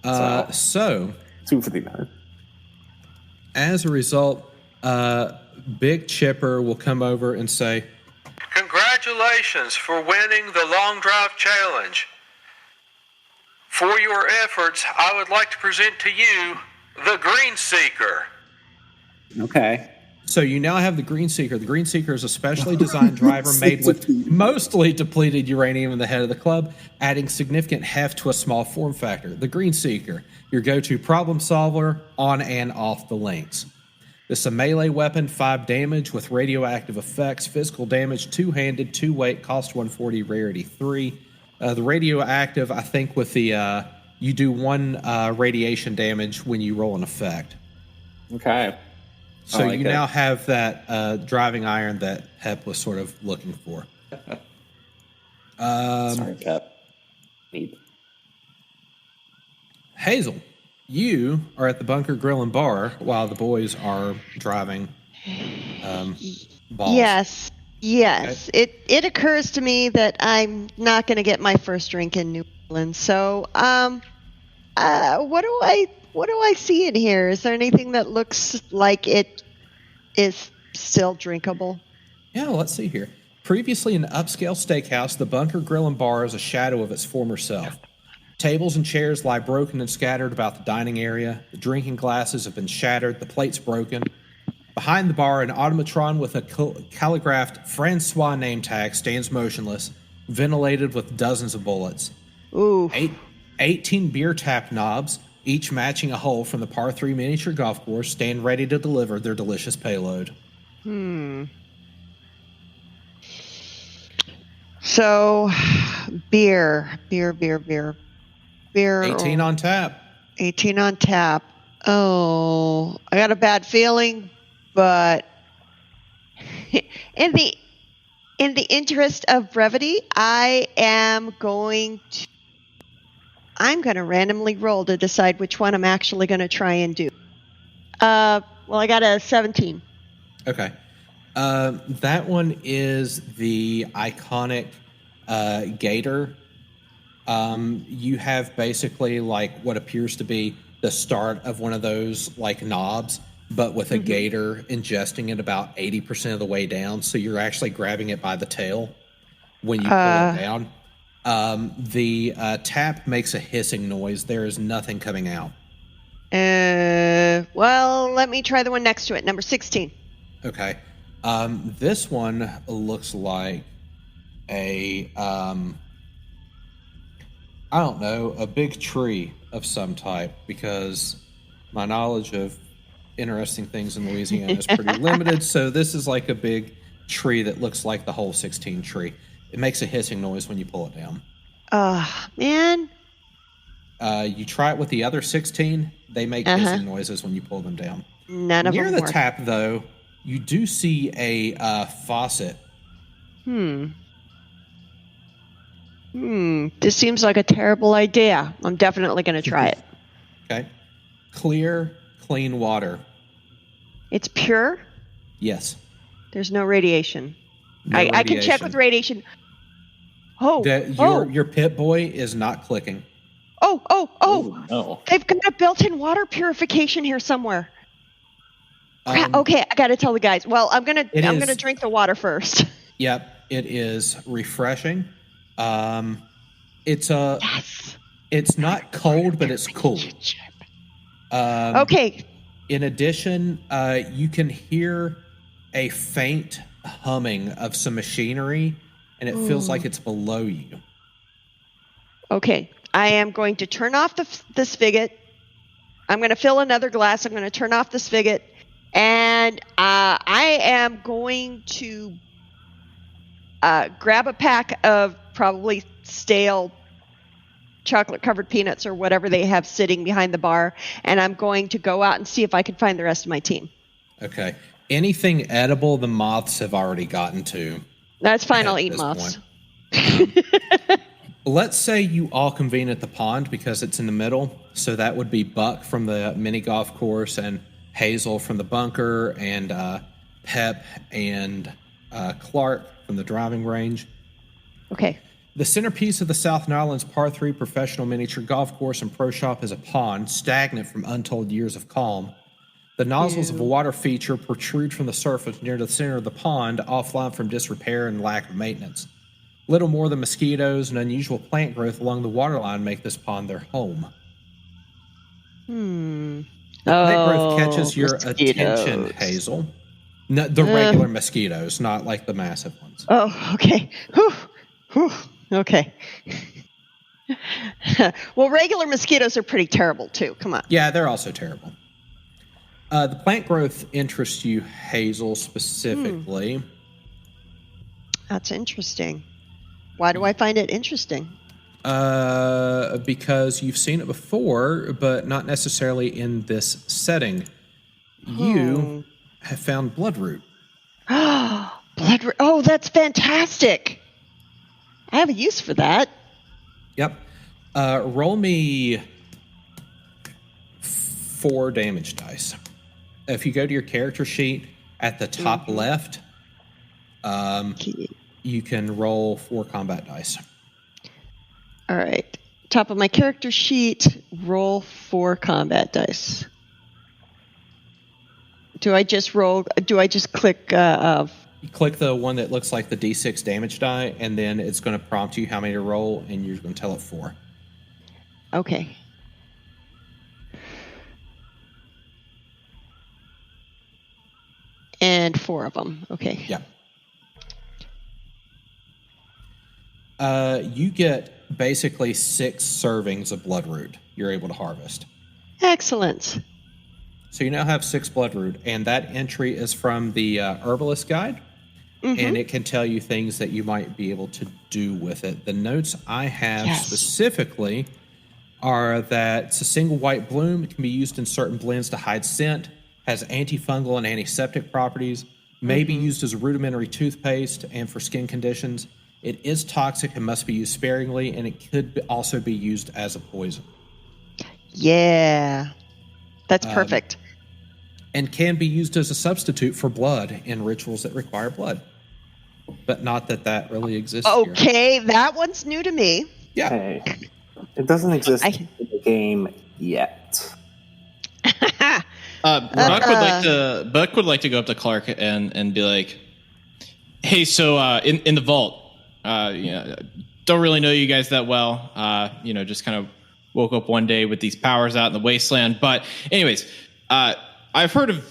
C: So-
F: So,
C: 2 for the amount.
F: as a result, Big Chipper will come over and say,
H: Congratulations for winning the Long Drive Challenge. For your efforts, I would like to present to you the Green Seeker.
C: Okay.
F: so you now have the Green Seeker. The Green Seeker is a specially designed driver made with mostly depleted uranium in the head of the club, adding significant heft to a small form factor. The Green Seeker, your go-to problem solver on and off the links. This is a melee weapon, 5 damage with radioactive effects, physical damage, 2-handed, 2-weight, cost 140, rarity 3. The radioactive, I think with the, you do 1 radiation damage when you roll an effect.
C: Okay.
F: So
C: like
F: you
C: it.
F: now have that driving iron that Pep was sort of looking for.
C: Sorry, Pep. Neat.
F: Hazel, you are at the Bunker Grill and Bar while the boys are driving balls.
G: Yes. It occurs to me that I'm not going to get my first drink in New Orleans. So, what do I see in here? Is there anything that looks like it is still drinkable?
F: Yeah, let's see here. Previously an upscale steakhouse, the Bunker Grill and Bar is a shadow of its former self. Tables and chairs lie broken and scattered about the dining area. The drinking glasses have been shattered, the plates broken. Behind the bar, an automatron with a calligraphed Francois name tag stands motionless, ventilated with dozens of bullets.
G: Ooh.
F: 18 beer tap knobs, each matching a hole from the par 3 miniature golf course, stand ready to deliver their delicious payload.
G: So, beer.
F: 18 on tap.
G: 18 on tap. Oh, I got a bad feeling, but in the interest of brevity, I'm going to randomly roll to decide which one I'm actually going to try and do. Well, I got a 17.
F: Okay. That one is the iconic gator. You have basically like what appears to be the start of one of those like knobs, but with a gator ingesting it about 80% of the way down. So you're actually grabbing it by the tail when you pull it down. The tap makes a hissing noise. There is nothing coming out.
G: Well, let me try the one next to it, number 16.
F: Okay. This one looks like a, I don't know, a big tree of some type, because my knowledge of interesting things in Louisiana is pretty limited. So this is like a big tree that looks like the whole 16 tree. It makes a hissing noise when you pull it down.
G: Man.
F: You try it with the other 16. They make hissing noises when you pull them down.
G: None of
F: Near
G: them
F: the
G: work.
F: tap, though, you do see a faucet.
G: This seems like a terrible idea. I'm definitely going to try it.
F: Okay. Clear, clean water.
G: It's pure.
F: Yes.
G: There's no radiation.
F: No
G: I can check with radiation.
F: Your Pit Boy is not clicking.
G: Oh.
C: No.
G: They've got a built-in water purification here somewhere. Okay, I got to tell the guys. Well, I'm going to drink the water first.
F: Yep, it is refreshing. It's not cold, but it's cool.
G: Okay.
F: In addition, you can hear a faint humming of some machinery, and it feels like it's below you.
G: Okay, I am going to turn off the spigot. I'm going to fill another glass. I'm going to turn off the spigot, and I am going to grab a pack of probably stale chocolate-covered peanuts or whatever they have sitting behind the bar, and I'm going to go out and see if I can find the rest of my team.
F: Okay. Anything edible, the moths have already gotten to.
G: That's fine.
F: At
G: I'll eat
F: this
G: moths.
F: Let's say you all convene at the pond because it's in the middle. So that would be Buck from the mini golf course and Hazel from the bunker and Pep and Clark from the driving range.
G: Okay.
F: The centerpiece of the South Nylands Par 3 professional miniature golf course and pro shop is a pond, stagnant from untold years of calm. The nozzles of a water feature protrude from the surface near the center of the pond, offline from disrepair and lack of maintenance. Little more than mosquitoes and unusual plant growth along the waterline make this pond their home. Plant growth catches your attention, Hazel. No, the regular mosquitoes, not like the massive ones.
G: Oh, okay. Whew. Whew. Okay. Well, regular mosquitoes are pretty terrible, too. Come on.
F: Yeah, they're also terrible. The plant growth interests you, Hazel, specifically.
G: That's interesting. Why do I find it interesting?
F: Because you've seen it before, but not necessarily in this setting. You have found bloodroot.
G: Bloodroot. Oh, that's fantastic. I have a use for that.
F: Yep. Roll me 4 damage dice. If you go to your character sheet at the top left, you can roll 4 combat dice.
G: All right. Top of my character sheet, roll 4 combat dice. Do I just click?
F: You click the one that looks like the D6 damage die, and then it's going to prompt you how many to roll, and you're going to tell it 4.
G: Okay. And 4 of them. Okay.
F: Yeah. You get basically 6 servings of bloodroot you're able to harvest.
G: Excellent.
F: So you now have 6 bloodroot, and that entry is from the herbalist guide, and it can tell you things that you might be able to do with it. The notes I have specifically are that it's a single white bloom. It can be used in certain blends to hide scent, has antifungal and antiseptic properties, may be used as a rudimentary toothpaste and for skin conditions. It is toxic and must be used sparingly, and it could also be used as a poison.
G: Yeah. That's perfect.
F: And can be used as a substitute for blood in rituals that require blood. But not that really exists here.
G: Okay, that one's new to me.
F: Yeah.
C: Hey, it doesn't exist in the game yet.
E: Buck would like to go up to Clark and be like, "Hey, so in the vault, don't really know you guys that well. Just kind of woke up one day with these powers out in the wasteland. But anyways, I've heard of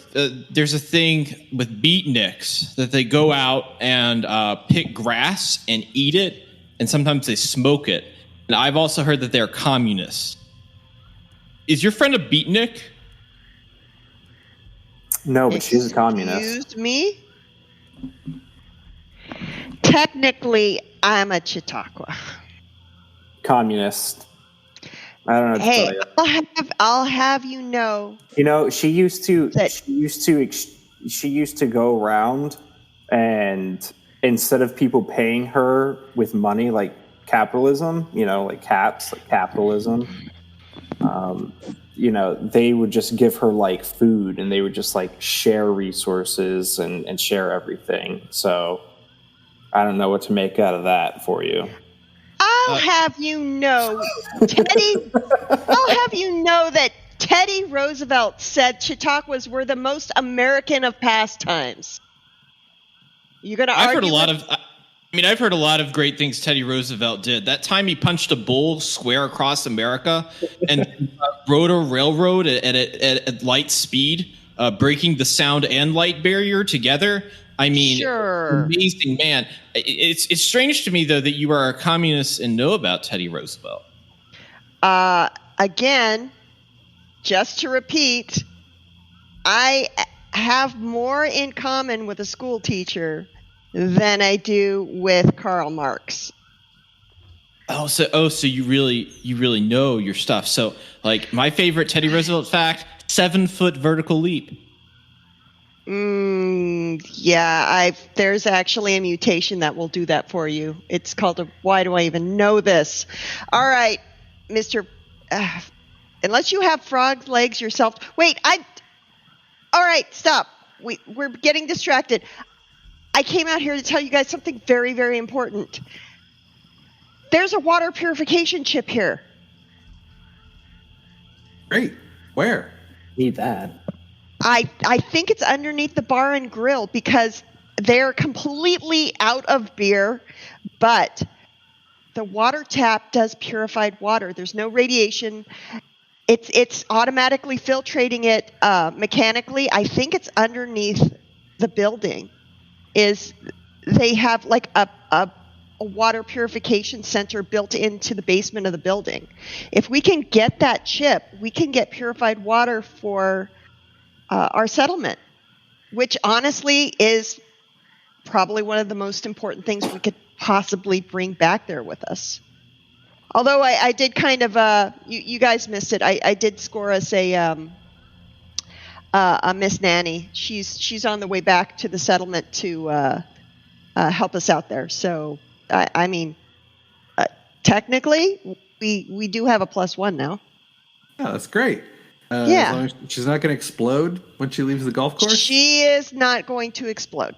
E: there's a thing with beatniks that they go out and pick grass and eat it, and sometimes they smoke it. And I've also heard that they're communists. Is your friend a beatnik?"
C: No, but she's a communist.
G: Excuse me? Technically, I'm a Chautauqua.
C: Communist. I don't know what to tell you.
G: I'll have you know.
C: You know, she used to go around, and instead of people paying her with money like capitalism, like caps, like capitalism, they would just give her like food, and they would just like share resources and share everything. So I don't know what to make out of that for you.
G: I'll have you know, Teddy. I'll have you know that Teddy Roosevelt said Chautauquas were the most American of pastimes. You're gonna argue?
E: I've heard a lot of great things Teddy Roosevelt did. That time he punched a bull square across America and rode a railroad at light speed, breaking the sound and light barrier together.
G: Sure.
E: Amazing man. It's strange to me, though, that you are a communist and know about Teddy Roosevelt.
G: Again, just to repeat, I have more in common with a school teacher than I do with Karl Marx.
E: So you really know your stuff. So, like, my favorite Teddy Roosevelt fact: 7-foot vertical leap.
G: There's actually a mutation that will do that for you. It's called why do I even know this? All right, Mr. Unless you have frog legs yourself. Wait, all right, stop. We're getting distracted. I came out here to tell you guys something very, very important. There's a water purification chip here.
D: Great. Where?
C: Need that.
G: I think it's underneath the bar and grill because they're completely out of beer, but the water tap does purified water. There's no radiation. It's automatically filtrating it mechanically. I think it's underneath the building. They have like a water purification center built into the basement of the building. If we can get that chip, we can get purified water for our settlement, which honestly is probably one of the most important things we could possibly bring back there with us. Although I did kind of, you guys missed it. I did score us a Miss Nanny. She's on the way back to the settlement to help us out there. So I mean, technically, we do have a +1 now.
D: Oh, that's great.
G: Yeah.
D: As long as she's not going to explode when she leaves the golf course?
G: She is not going to explode.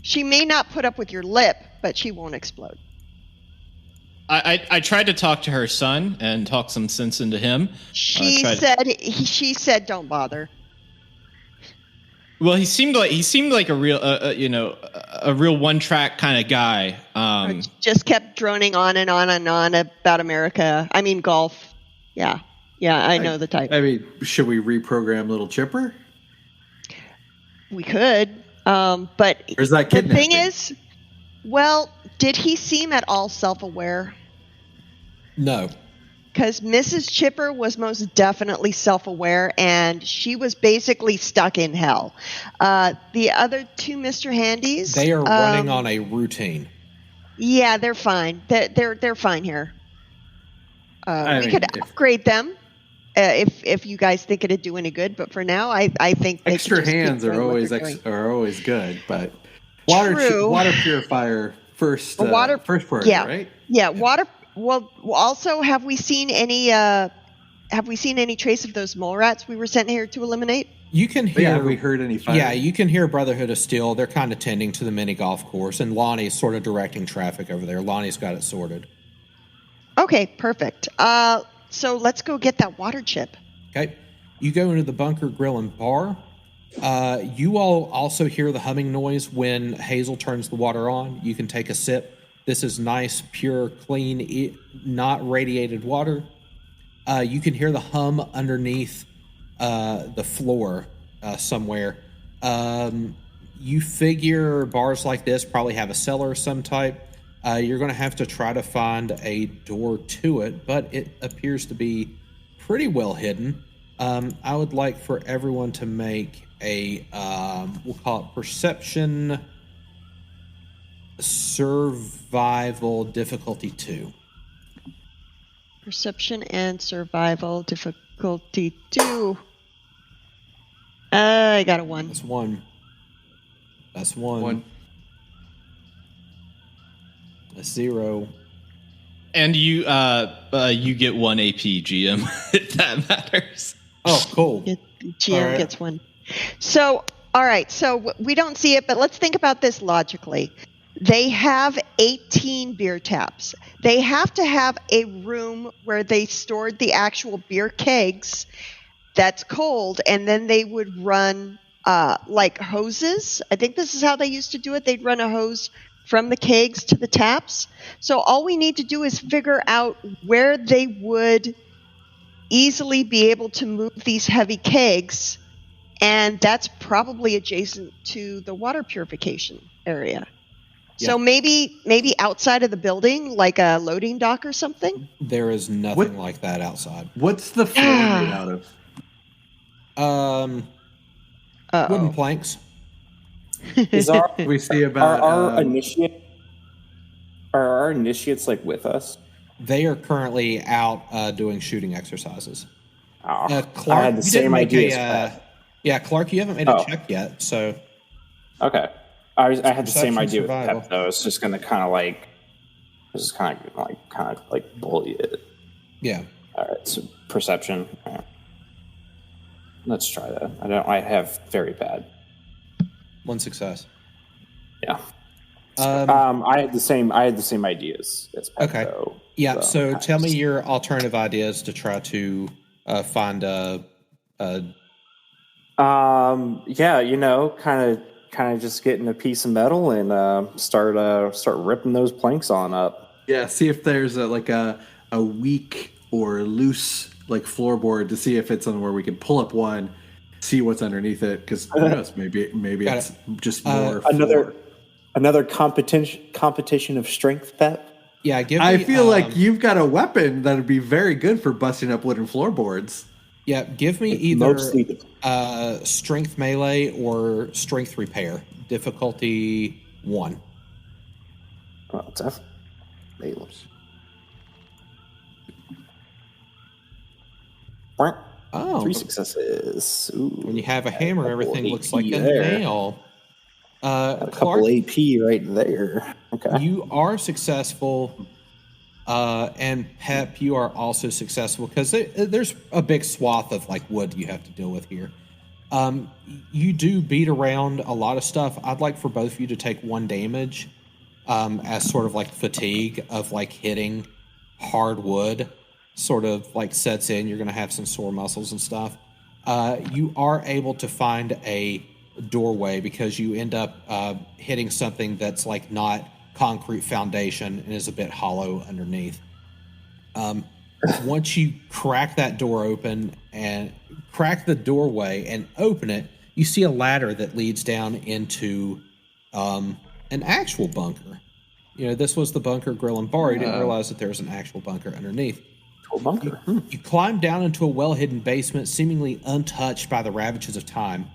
G: She may not put up with your lip, but she won't explode.
E: I tried to talk to her son and talk some sense into him.
G: She said, "Don't bother."
E: Well, he seemed like a real, a real one-track kind of guy.
G: Just kept droning on and on and on about America. I mean, golf. Yeah, I know the type.
D: I mean, should we reprogram Little Chipper?
G: We could, but
D: Or is that
G: the
D: kidnapping?
G: thing is, well, did he seem at all self-aware?
F: No.
G: Because Mrs. Chipper was most definitely self-aware, and she was basically stuck in hell. The other two Mr. Handys,
F: They are running on a routine.
G: Yeah, they're fine. They're fine here. We could upgrade them if you guys think it'd do any good. But for now, I think they
D: Extra
G: could just keep
D: hands
G: doing
D: are
G: what
D: always
G: they're doing.
D: always good, but
G: True.
D: water purifier first. First priority,
G: Yeah.
D: right?
G: Yeah, water. Well, also, have we seen any trace of those mole rats we were sent here to eliminate?
F: You can
D: But
F: hear.
D: yeah, have we heard any fire?
F: Yeah, you can hear Brotherhood of Steel. They're kind of tending to the mini golf course, and Lonnie's sort of directing traffic over there. Lonnie's got it sorted.
G: Okay, perfect. So let's go get that water chip.
F: Okay. You go into the bunker grill and bar. You all also hear the humming noise when Hazel turns the water on. You can take a sip. This is nice, pure, clean, not radiated water. You can hear the hum underneath the floor somewhere. You figure bars like this probably have a cellar of some type. You're going to have to try to find a door to it, but it appears to be pretty well hidden. I would like for everyone to make a, we'll call it perception survival difficulty 2.
G: Perception and survival difficulty 2. I got a 1.
F: That's 1. That's 1.
D: 1.
F: A 0.
E: And you get 1 AP, GM, if that matters.
F: Oh, cool.
G: GM
F: All right.
G: gets 1. So, all right. So we don't see it, but let's think about this logically. They have 18 beer taps. They have to have a room where they stored the actual beer kegs that's cold, and then they would run like hoses. I think this is how they used to do it. They'd run a hose from the kegs to the taps. So all we need to do is figure out where they would easily be able to move these heavy kegs, and that's probably adjacent to the water purification area. So maybe outside of the building, like a loading dock or something.
F: There is nothing
D: What-
F: like that outside.
D: What's the floor made out of?
F: Wooden planks.
C: Is our
D: We see about
C: our initiate are our initiates like with us?
F: They are currently out doing shooting exercises.
C: Oh,
F: Clark,
C: I had the
F: you
C: same
F: didn't make
C: idea.
F: a,
C: as Pat.
F: Yeah, Clark, you haven't made a check yet, so
C: Okay. I had the same
F: Perception,
C: idea
F: survival.
C: with Pep, though. It's just going to kind of like bully it.
F: yeah.
C: All right, so perception. All right. Let's try that. I have very bad.
F: 1 success.
C: Yeah.
F: Um,
C: I had the same ideas as Pep,
F: Okay.
C: though.
F: yeah, so
C: I
F: tell me
C: just-
F: your alternative ideas to try to find a
C: Yeah, kind of just getting a piece of metal and start ripping those planks on up.
D: Yeah, see if there's a weak or loose like floorboard to see if it's somewhere we can pull up one, see what's underneath it. Because who knows, maybe
F: Got
D: it's just more
C: Another competition of strength, Pep.
F: yeah. Give me,
D: I feel like you've got a weapon that would be very good for busting up wooden floorboards.
F: yeah. Give me either
C: Mostly
F: strength melee or strength repair. Difficulty 1.
C: well, definitely.
F: Oh,
C: 3 successes. Ooh,
F: when you have a hammer,
C: couple
F: everything
C: AP
F: looks like a
C: there.
F: nail.
C: a couple
F: Clark,
C: AP right there. Okay.
F: you are successful, and Pep, you are also successful because there's a big swath of like wood you have to deal with here. You do beat around a lot of stuff. I'd like for both of you to take 1 damage as sort of like fatigue of like hitting hard wood sort of like sets in. You're going to have some sore muscles and stuff. You are able to find a doorway because you end up hitting something that's like not concrete foundation and is a bit hollow underneath. Once you crack that door open and crack the doorway and open it, you see a ladder that leads down into an actual bunker. You know, this was the bunker Grill and Bar. You didn't realize that there was an actual bunker underneath.
C: Bunker.
F: You climb down into a well-hidden basement, seemingly untouched by the ravages of time.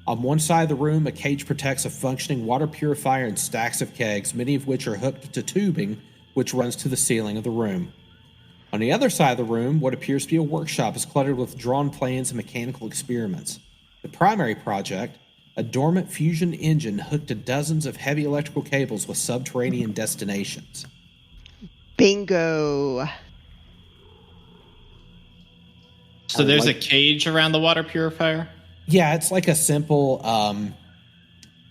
F: On one side of the room, a cage protects a functioning water purifier and stacks of kegs, many of which are hooked to tubing, which runs to the ceiling of the room. On the other side of the room, what appears to be a workshop is cluttered with drawn plans and mechanical experiments. The primary project, a dormant fusion engine hooked to dozens of heavy electrical cables with subterranean destinations.
G: Bingo.
E: So there's a cage around the water purifier?
F: Yeah, it's like a simple,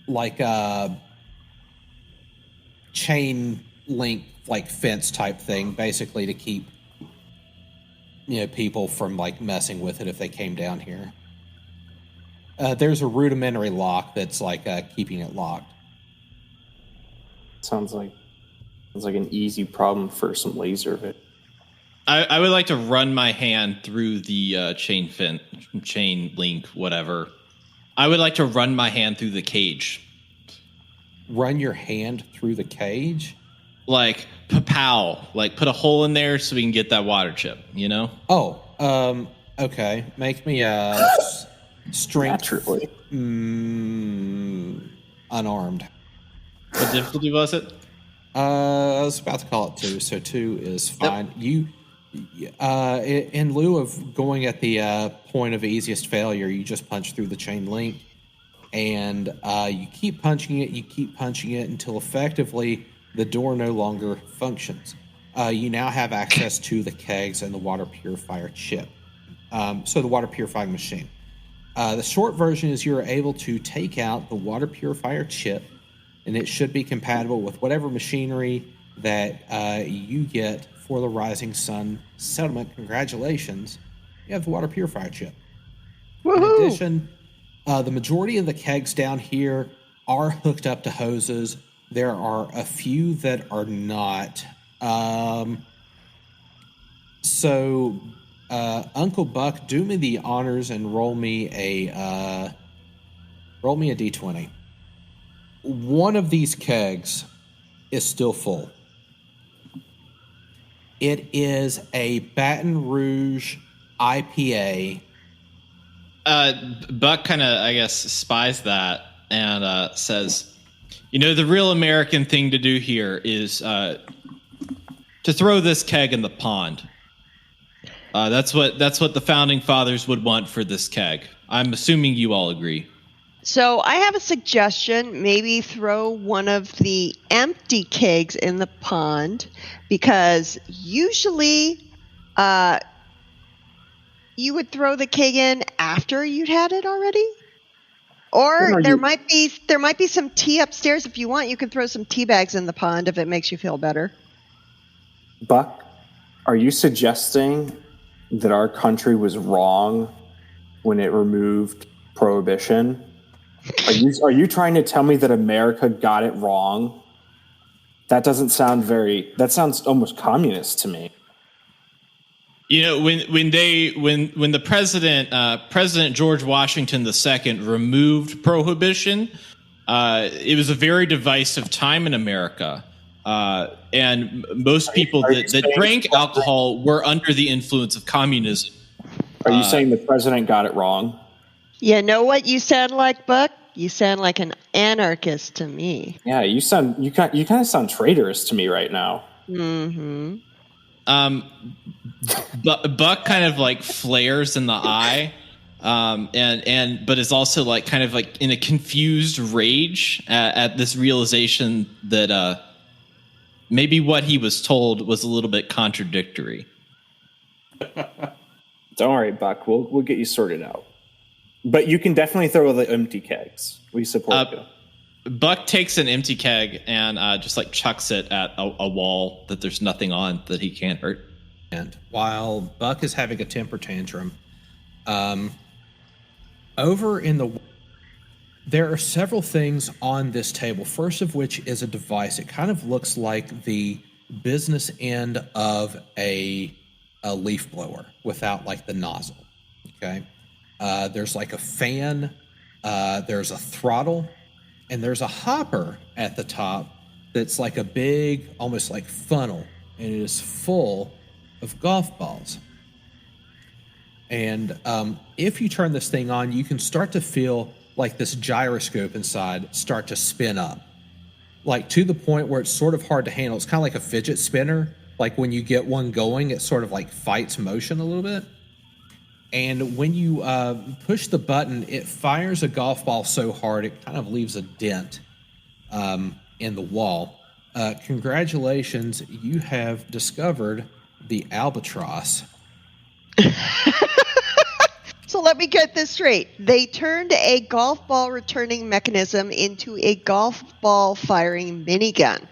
F: like a chain link, like fence type thing, basically to keep, people from like messing with it if they came down here. There's a rudimentary lock that's like keeping it locked.
C: Sounds like an easy problem for some laser of it.
E: I would like to run my hand through the chain link, whatever. I would like to run my hand through the cage.
F: Run your hand through the cage?
E: Like, pow. Like, put a hole in there so we can get that water chip, you know?
F: Oh, okay. Make me a strength.
C: Naturally.
F: Unarmed.
E: What difficulty was it?
F: I was about to call it 2, so 2 is fine. You, in lieu of going at the point of easiest failure, you just punch through the chain link, and you keep punching it until effectively the door no longer functions. You now have access to the kegs and the water purifier chip. So the water purifying machine. The short version is you're able to take out the water purifier chip, and it should be compatible with whatever machinery that you get for the Rising Sun settlement. Congratulations. You have the water purifier chip.
G: Woohoo!
F: In addition, the majority of the kegs down here are hooked up to hoses. There are a few that are not. So, Uncle Buck, do me the honors and roll me a d20. One of these kegs is still full. It is a Baton Rouge IPA.
E: Buck kind of, I guess, spies that and says, the real American thing to do here is to throw this keg in the pond. That's what the founding fathers would want for this keg. I'm assuming you all agree.
G: So I have a suggestion. Maybe throw one of the empty kegs in the pond, because usually you would throw the keg in after you'd had it already. Or there might be some tea upstairs. If you want, you can throw some tea bags in the pond if it makes you feel better.
C: Buck, are you suggesting that our country was wrong when it removed prohibition? Are you trying to tell me that America got it wrong? That doesn't sound that sounds almost communist to me.
E: You know, when the President George Washington II removed prohibition, it was a very divisive time in America. And most people that drank alcohol were under the influence of communism.
C: Are you saying the president got it wrong?
G: You know what you sound like, Buck? You sound like an anarchist to me.
C: Yeah, you kind of sound traitorous to me right now.
G: Mm-hmm.
E: Buck kind of like flares in the eye, but is also like kind of like in a confused rage at this realization that maybe what he was told was a little bit contradictory.
C: Don't worry, Buck. We'll get you sorted out. But you can definitely throw the empty kegs. We support you.
E: Buck takes an empty keg and just like chucks it at a wall that there's nothing on that he can't hurt.
F: And while Buck is having a temper tantrum, over in there are several things on this table. First of which is a device. It kind of looks like the business end of a leaf blower without like the nozzle. Okay. There's like a fan, there's a throttle, and there's a hopper at the top that's like a big, almost like funnel, and it is full of golf balls. And if you turn this thing on, you can start to feel like this gyroscope inside start to spin up, like to the point where it's sort of hard to handle. It's kind of like a fidget spinner. Like when you get one going, it sort of like fights motion a little bit. And when you push the button, it fires a golf ball so hard it kind of leaves a dent in the wall. Congratulations, you have discovered the albatross.
G: So let me get this straight. They turned a golf ball returning mechanism into a golf ball firing minigun.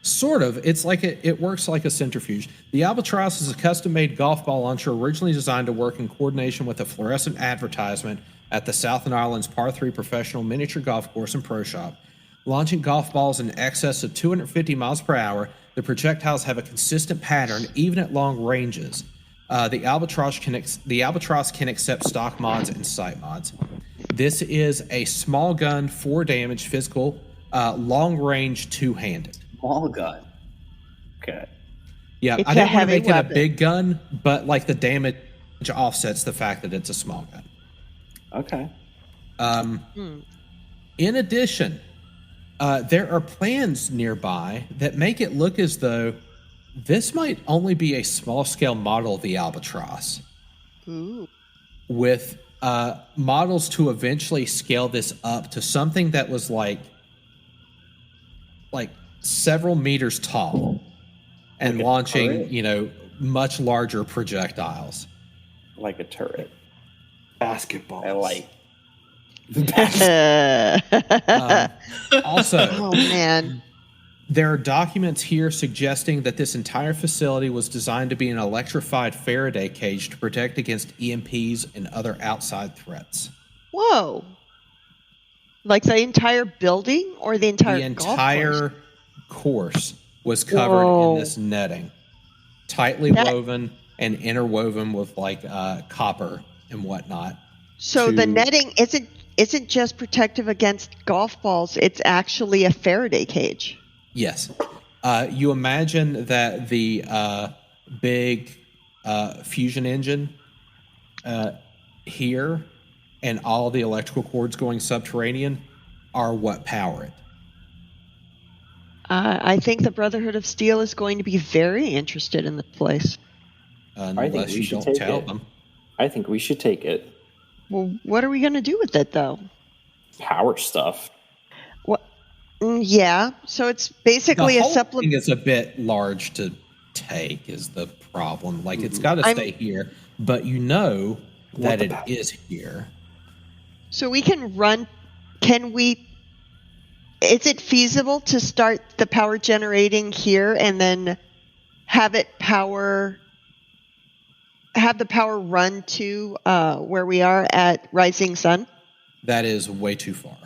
F: Sort of. It's like it works like a centrifuge. The Albatross is a custom-made golf ball launcher originally designed to work in coordination with a fluorescent advertisement at the Southern Islands Par 3 Professional Miniature Golf Course and Pro Shop. Launching golf balls in excess of 250 miles per hour, the projectiles have a consistent pattern even at long ranges. The Albatross can accept stock mods and sight mods. This is a small gun, 4 damage, physical, long range, two-handed.
C: Small gun. Okay.
F: Yeah,
G: It's
F: I didn't
G: a
F: want to
G: heavy
F: make it a
G: weapon.
F: big gun, but like the damage offsets the fact that it's a small gun.
C: Okay.
F: In addition, there are plans nearby that make it look as though this might only be a small-scale model of the Albatross.
G: Ooh.
F: With models to eventually scale this up to something that was like several meters tall and
C: Like a
F: launching,
C: turret?
F: much larger projectiles.
C: Like a turret.
D: Basketball.
C: I like.
F: Also,
G: Oh man.
F: there are documents here suggesting that this entire facility was designed to be an electrified Faraday cage to protect against EMPs and other outside threats.
G: Whoa. Like the entire building or the entire
F: The
G: golf
F: entire course was covered
G: Whoa.
F: in this netting, tightly
G: That-
F: woven and interwoven with copper and whatnot.
G: So the
F: to-
G: netting isn't just protective against golf balls, it's actually a Faraday cage.
F: Yes. You imagine that the big fusion engine here and all the electrical cords going subterranean are what power it.
G: I think the Brotherhood of Steel is going to be very interested in the place.
F: Unless
C: we
F: you
C: should
F: don't
C: take
F: tell
C: it.
F: them.
C: I think we should take it.
G: Well, what are we going to do with it, though?
C: Power stuff.
G: What? Yeah. So it's basically
F: The
G: a
F: whole
G: supplement.
F: thing is a bit large to take. Is the problem? Like it's got to stay here, but you know that it is here.
G: So we can run. Can we? Is it feasible to start the power generating here and then have the power run to where we are at Rising Sun?
F: That is way too far.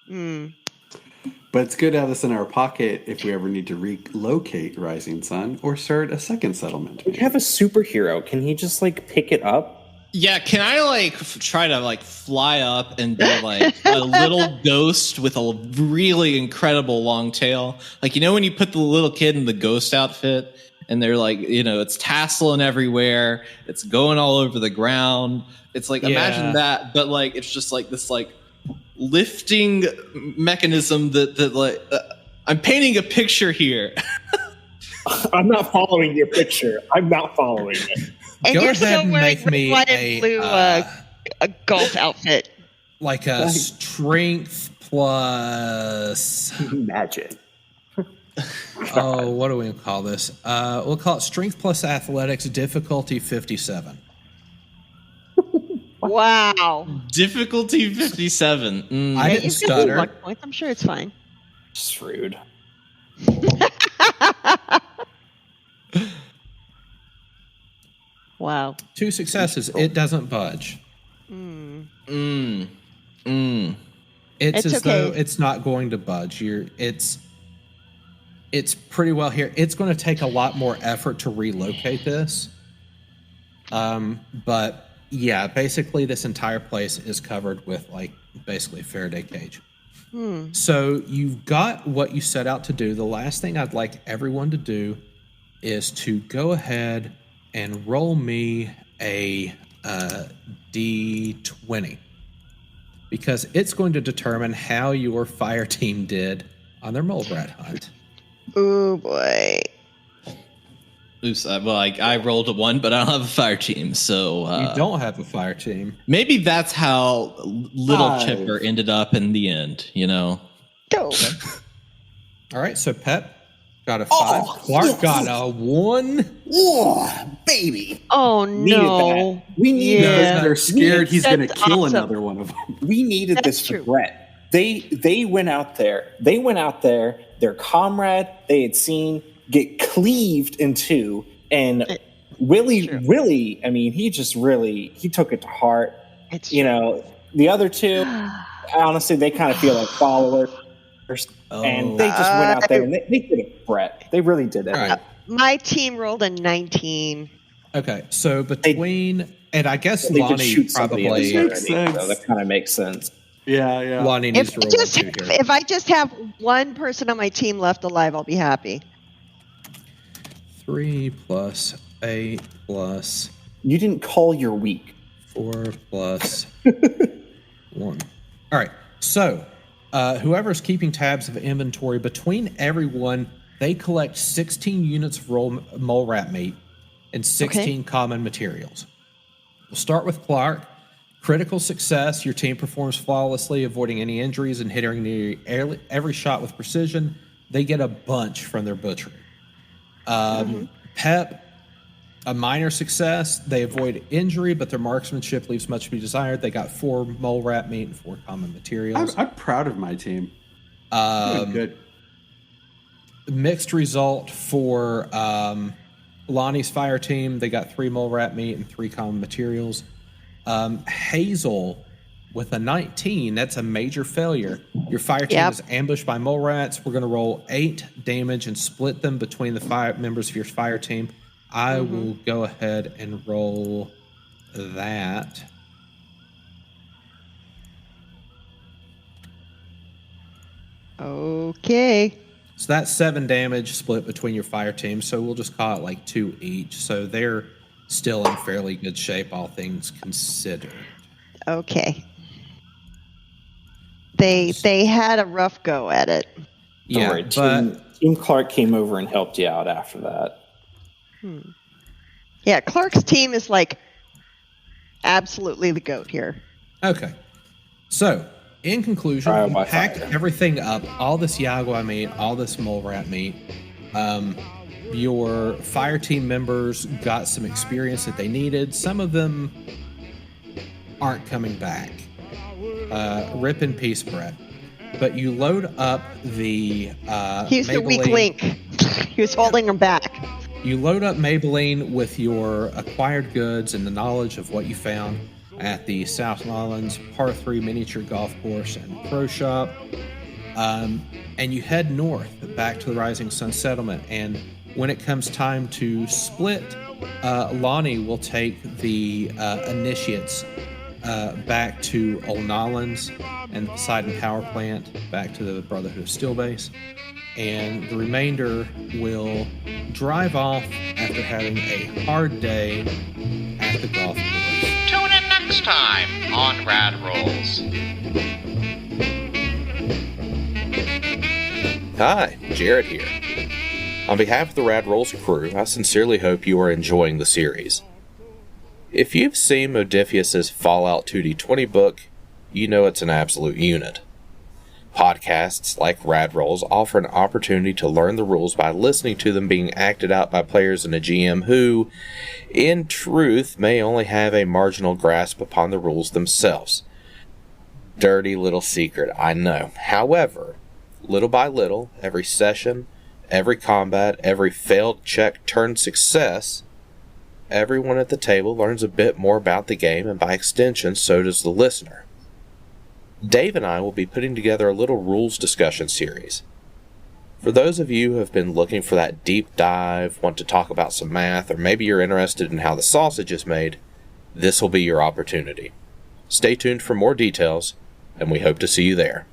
I: But it's good to have this in our pocket if we ever need to relocate Rising Sun or start a second settlement.
C: We have a superhero. Can he just like pick it up?
E: Yeah, can I like try to like fly up and be like a little ghost with a really incredible long tail? Like, you know, when you put the little kid in the ghost outfit and they're like, you know, it's tasseling everywhere, it's going all over the ground. It's like, imagine that, but like, it's just like this like lifting mechanism that like, I'm painting a picture here.
C: I'm not following your picture. I'm not following it.
G: And
F: Go
G: you're
F: ahead
G: still
F: and
G: wearing
F: make me
G: red and blue a golf outfit.
F: Like a strength plus.
C: Imagine.
F: Oh, what do we call this? We'll call it strength plus athletics, difficulty 57.
G: Wow.
E: Difficulty 57.
F: I didn't
G: You've got some
F: stutter.
G: luck points. I'm sure it's fine.
C: Shrewd.
G: Wow.
F: 2 successes. It doesn't budge. It's
G: It's
F: as though
G: okay.
F: it's not going to budge. It's pretty well here. It's going to take a lot more effort to relocate this. But yeah, basically this entire place is covered with like basically Faraday cage. So you've got what you set out to do. The last thing I'd like everyone to do is to go ahead and roll me a D20. Because it's going to determine how your fire team did on their mole rat hunt.
G: Oh boy.
E: Oops, well, I rolled a 1, but I don't have a fire team, so
F: You don't have a fire team.
E: maybe that's how Little
C: 5.
E: Chipper ended up in the end, you know?
G: Go.
F: All right, so Pep got a 5. Clark got a 1.
C: Oh, baby.
G: Oh
C: Needed
G: no.
C: that. We needed
G: Yeah.
I: They're scared he's going to
G: That's
I: kill
G: awesome.
I: another one of them.
C: We needed
G: That's
C: this for
G: true.
C: Brett. They went out there. Their comrade they had seen get cleaved in two, and Willie
G: true.
C: really, I mean, he took it to heart.
G: It's
C: You know, the other two, honestly, they kind of feel like followers, and they just went out there and they did it, Brett. They really did it.
F: All right.
G: my team rolled a 19.
F: Okay, so between, and I guess
C: They could
F: Lonnie
C: shoot somebody else
F: probably,
C: already,
I: Makes sense.
C: so that kind of makes sense.
I: Yeah.
F: Lonnie needs to roll one too here.
G: If I just have one person on my team left alive, I'll be happy.
F: 3 plus 8 plus
C: You didn't call your week.
F: 4 plus 1. All right. So, whoever's keeping tabs of inventory, between everyone, they collect 16 units of mole rat meat and 16 common materials. We'll start with Clark. Critical success. Your team performs flawlessly, avoiding any injuries and hitting nearly every shot with precision. They get a bunch from their butchery. Pep, a minor success. They avoid injury, but their marksmanship leaves much to be desired. They got 4 mole rat meat and 4 common materials.
I: I'm proud of my team. Good.
F: Mixed result for Lonnie's fire team. They got 3 mole rat meat and 3 common materials. Hazel with a 19, that's a major failure. Your fire team is ambushed by mole rats. We're going to roll 8 damage and split them between the members of your fire team. I will go ahead and roll that.
G: Okay.
F: So that's 7 damage split between your fire team. So we'll just call it like 2 each. So they're still in fairly good shape, all things considered.
G: Okay. They had a rough go at it.
C: Don't worry, Team Clark came over and helped you out after that.
G: Yeah, Clark's team is like absolutely the goat here.
F: Okay. So, in conclusion,
C: Trial
F: we
C: by
F: packed
C: fire.
F: everything up, all this Yagua meat, all this mole rat meat. Your fire team members got some experience that they needed. Some of them aren't coming back. Rip in peace, Brett. But you load up the
G: He's the weak
F: Maybelline-
G: link. He was holding him back.
F: You load up Maybelline with your acquired goods and the knowledge of what you found at the South Islands Par 3 miniature golf course and pro shop. And you head north back to the Rising Sun settlement. And when it comes time to split, Lonnie will take the initiates back to Old Nolans and Poseidon Power Plant, back to the Brotherhood of Steel Base. And the remainder will drive off after having a hard day at the golf course.
A: Tune in next time on Rad Rolls.
B: Hi, Jared here. On behalf of the Rad Rolls crew, I sincerely hope you are enjoying the series. If you've seen Modiphius's Fallout 2D20 book, you know it's an absolute unit. Podcasts like Rad Rolls offer an opportunity to learn the rules by listening to them being acted out by players and a GM who, in truth, may only have a marginal grasp upon the rules themselves. Dirty little secret, I know. However, little by little, every session, every combat, every failed check turned success, everyone at the table learns a bit more about the game, and by extension, so does the listener. Dave and I will be putting together a little rules discussion series. For those of you who have been looking for that deep dive, want to talk about some math, or maybe you're interested in how the sausage is made, this will be your opportunity. Stay tuned for more details, and we hope to see you there.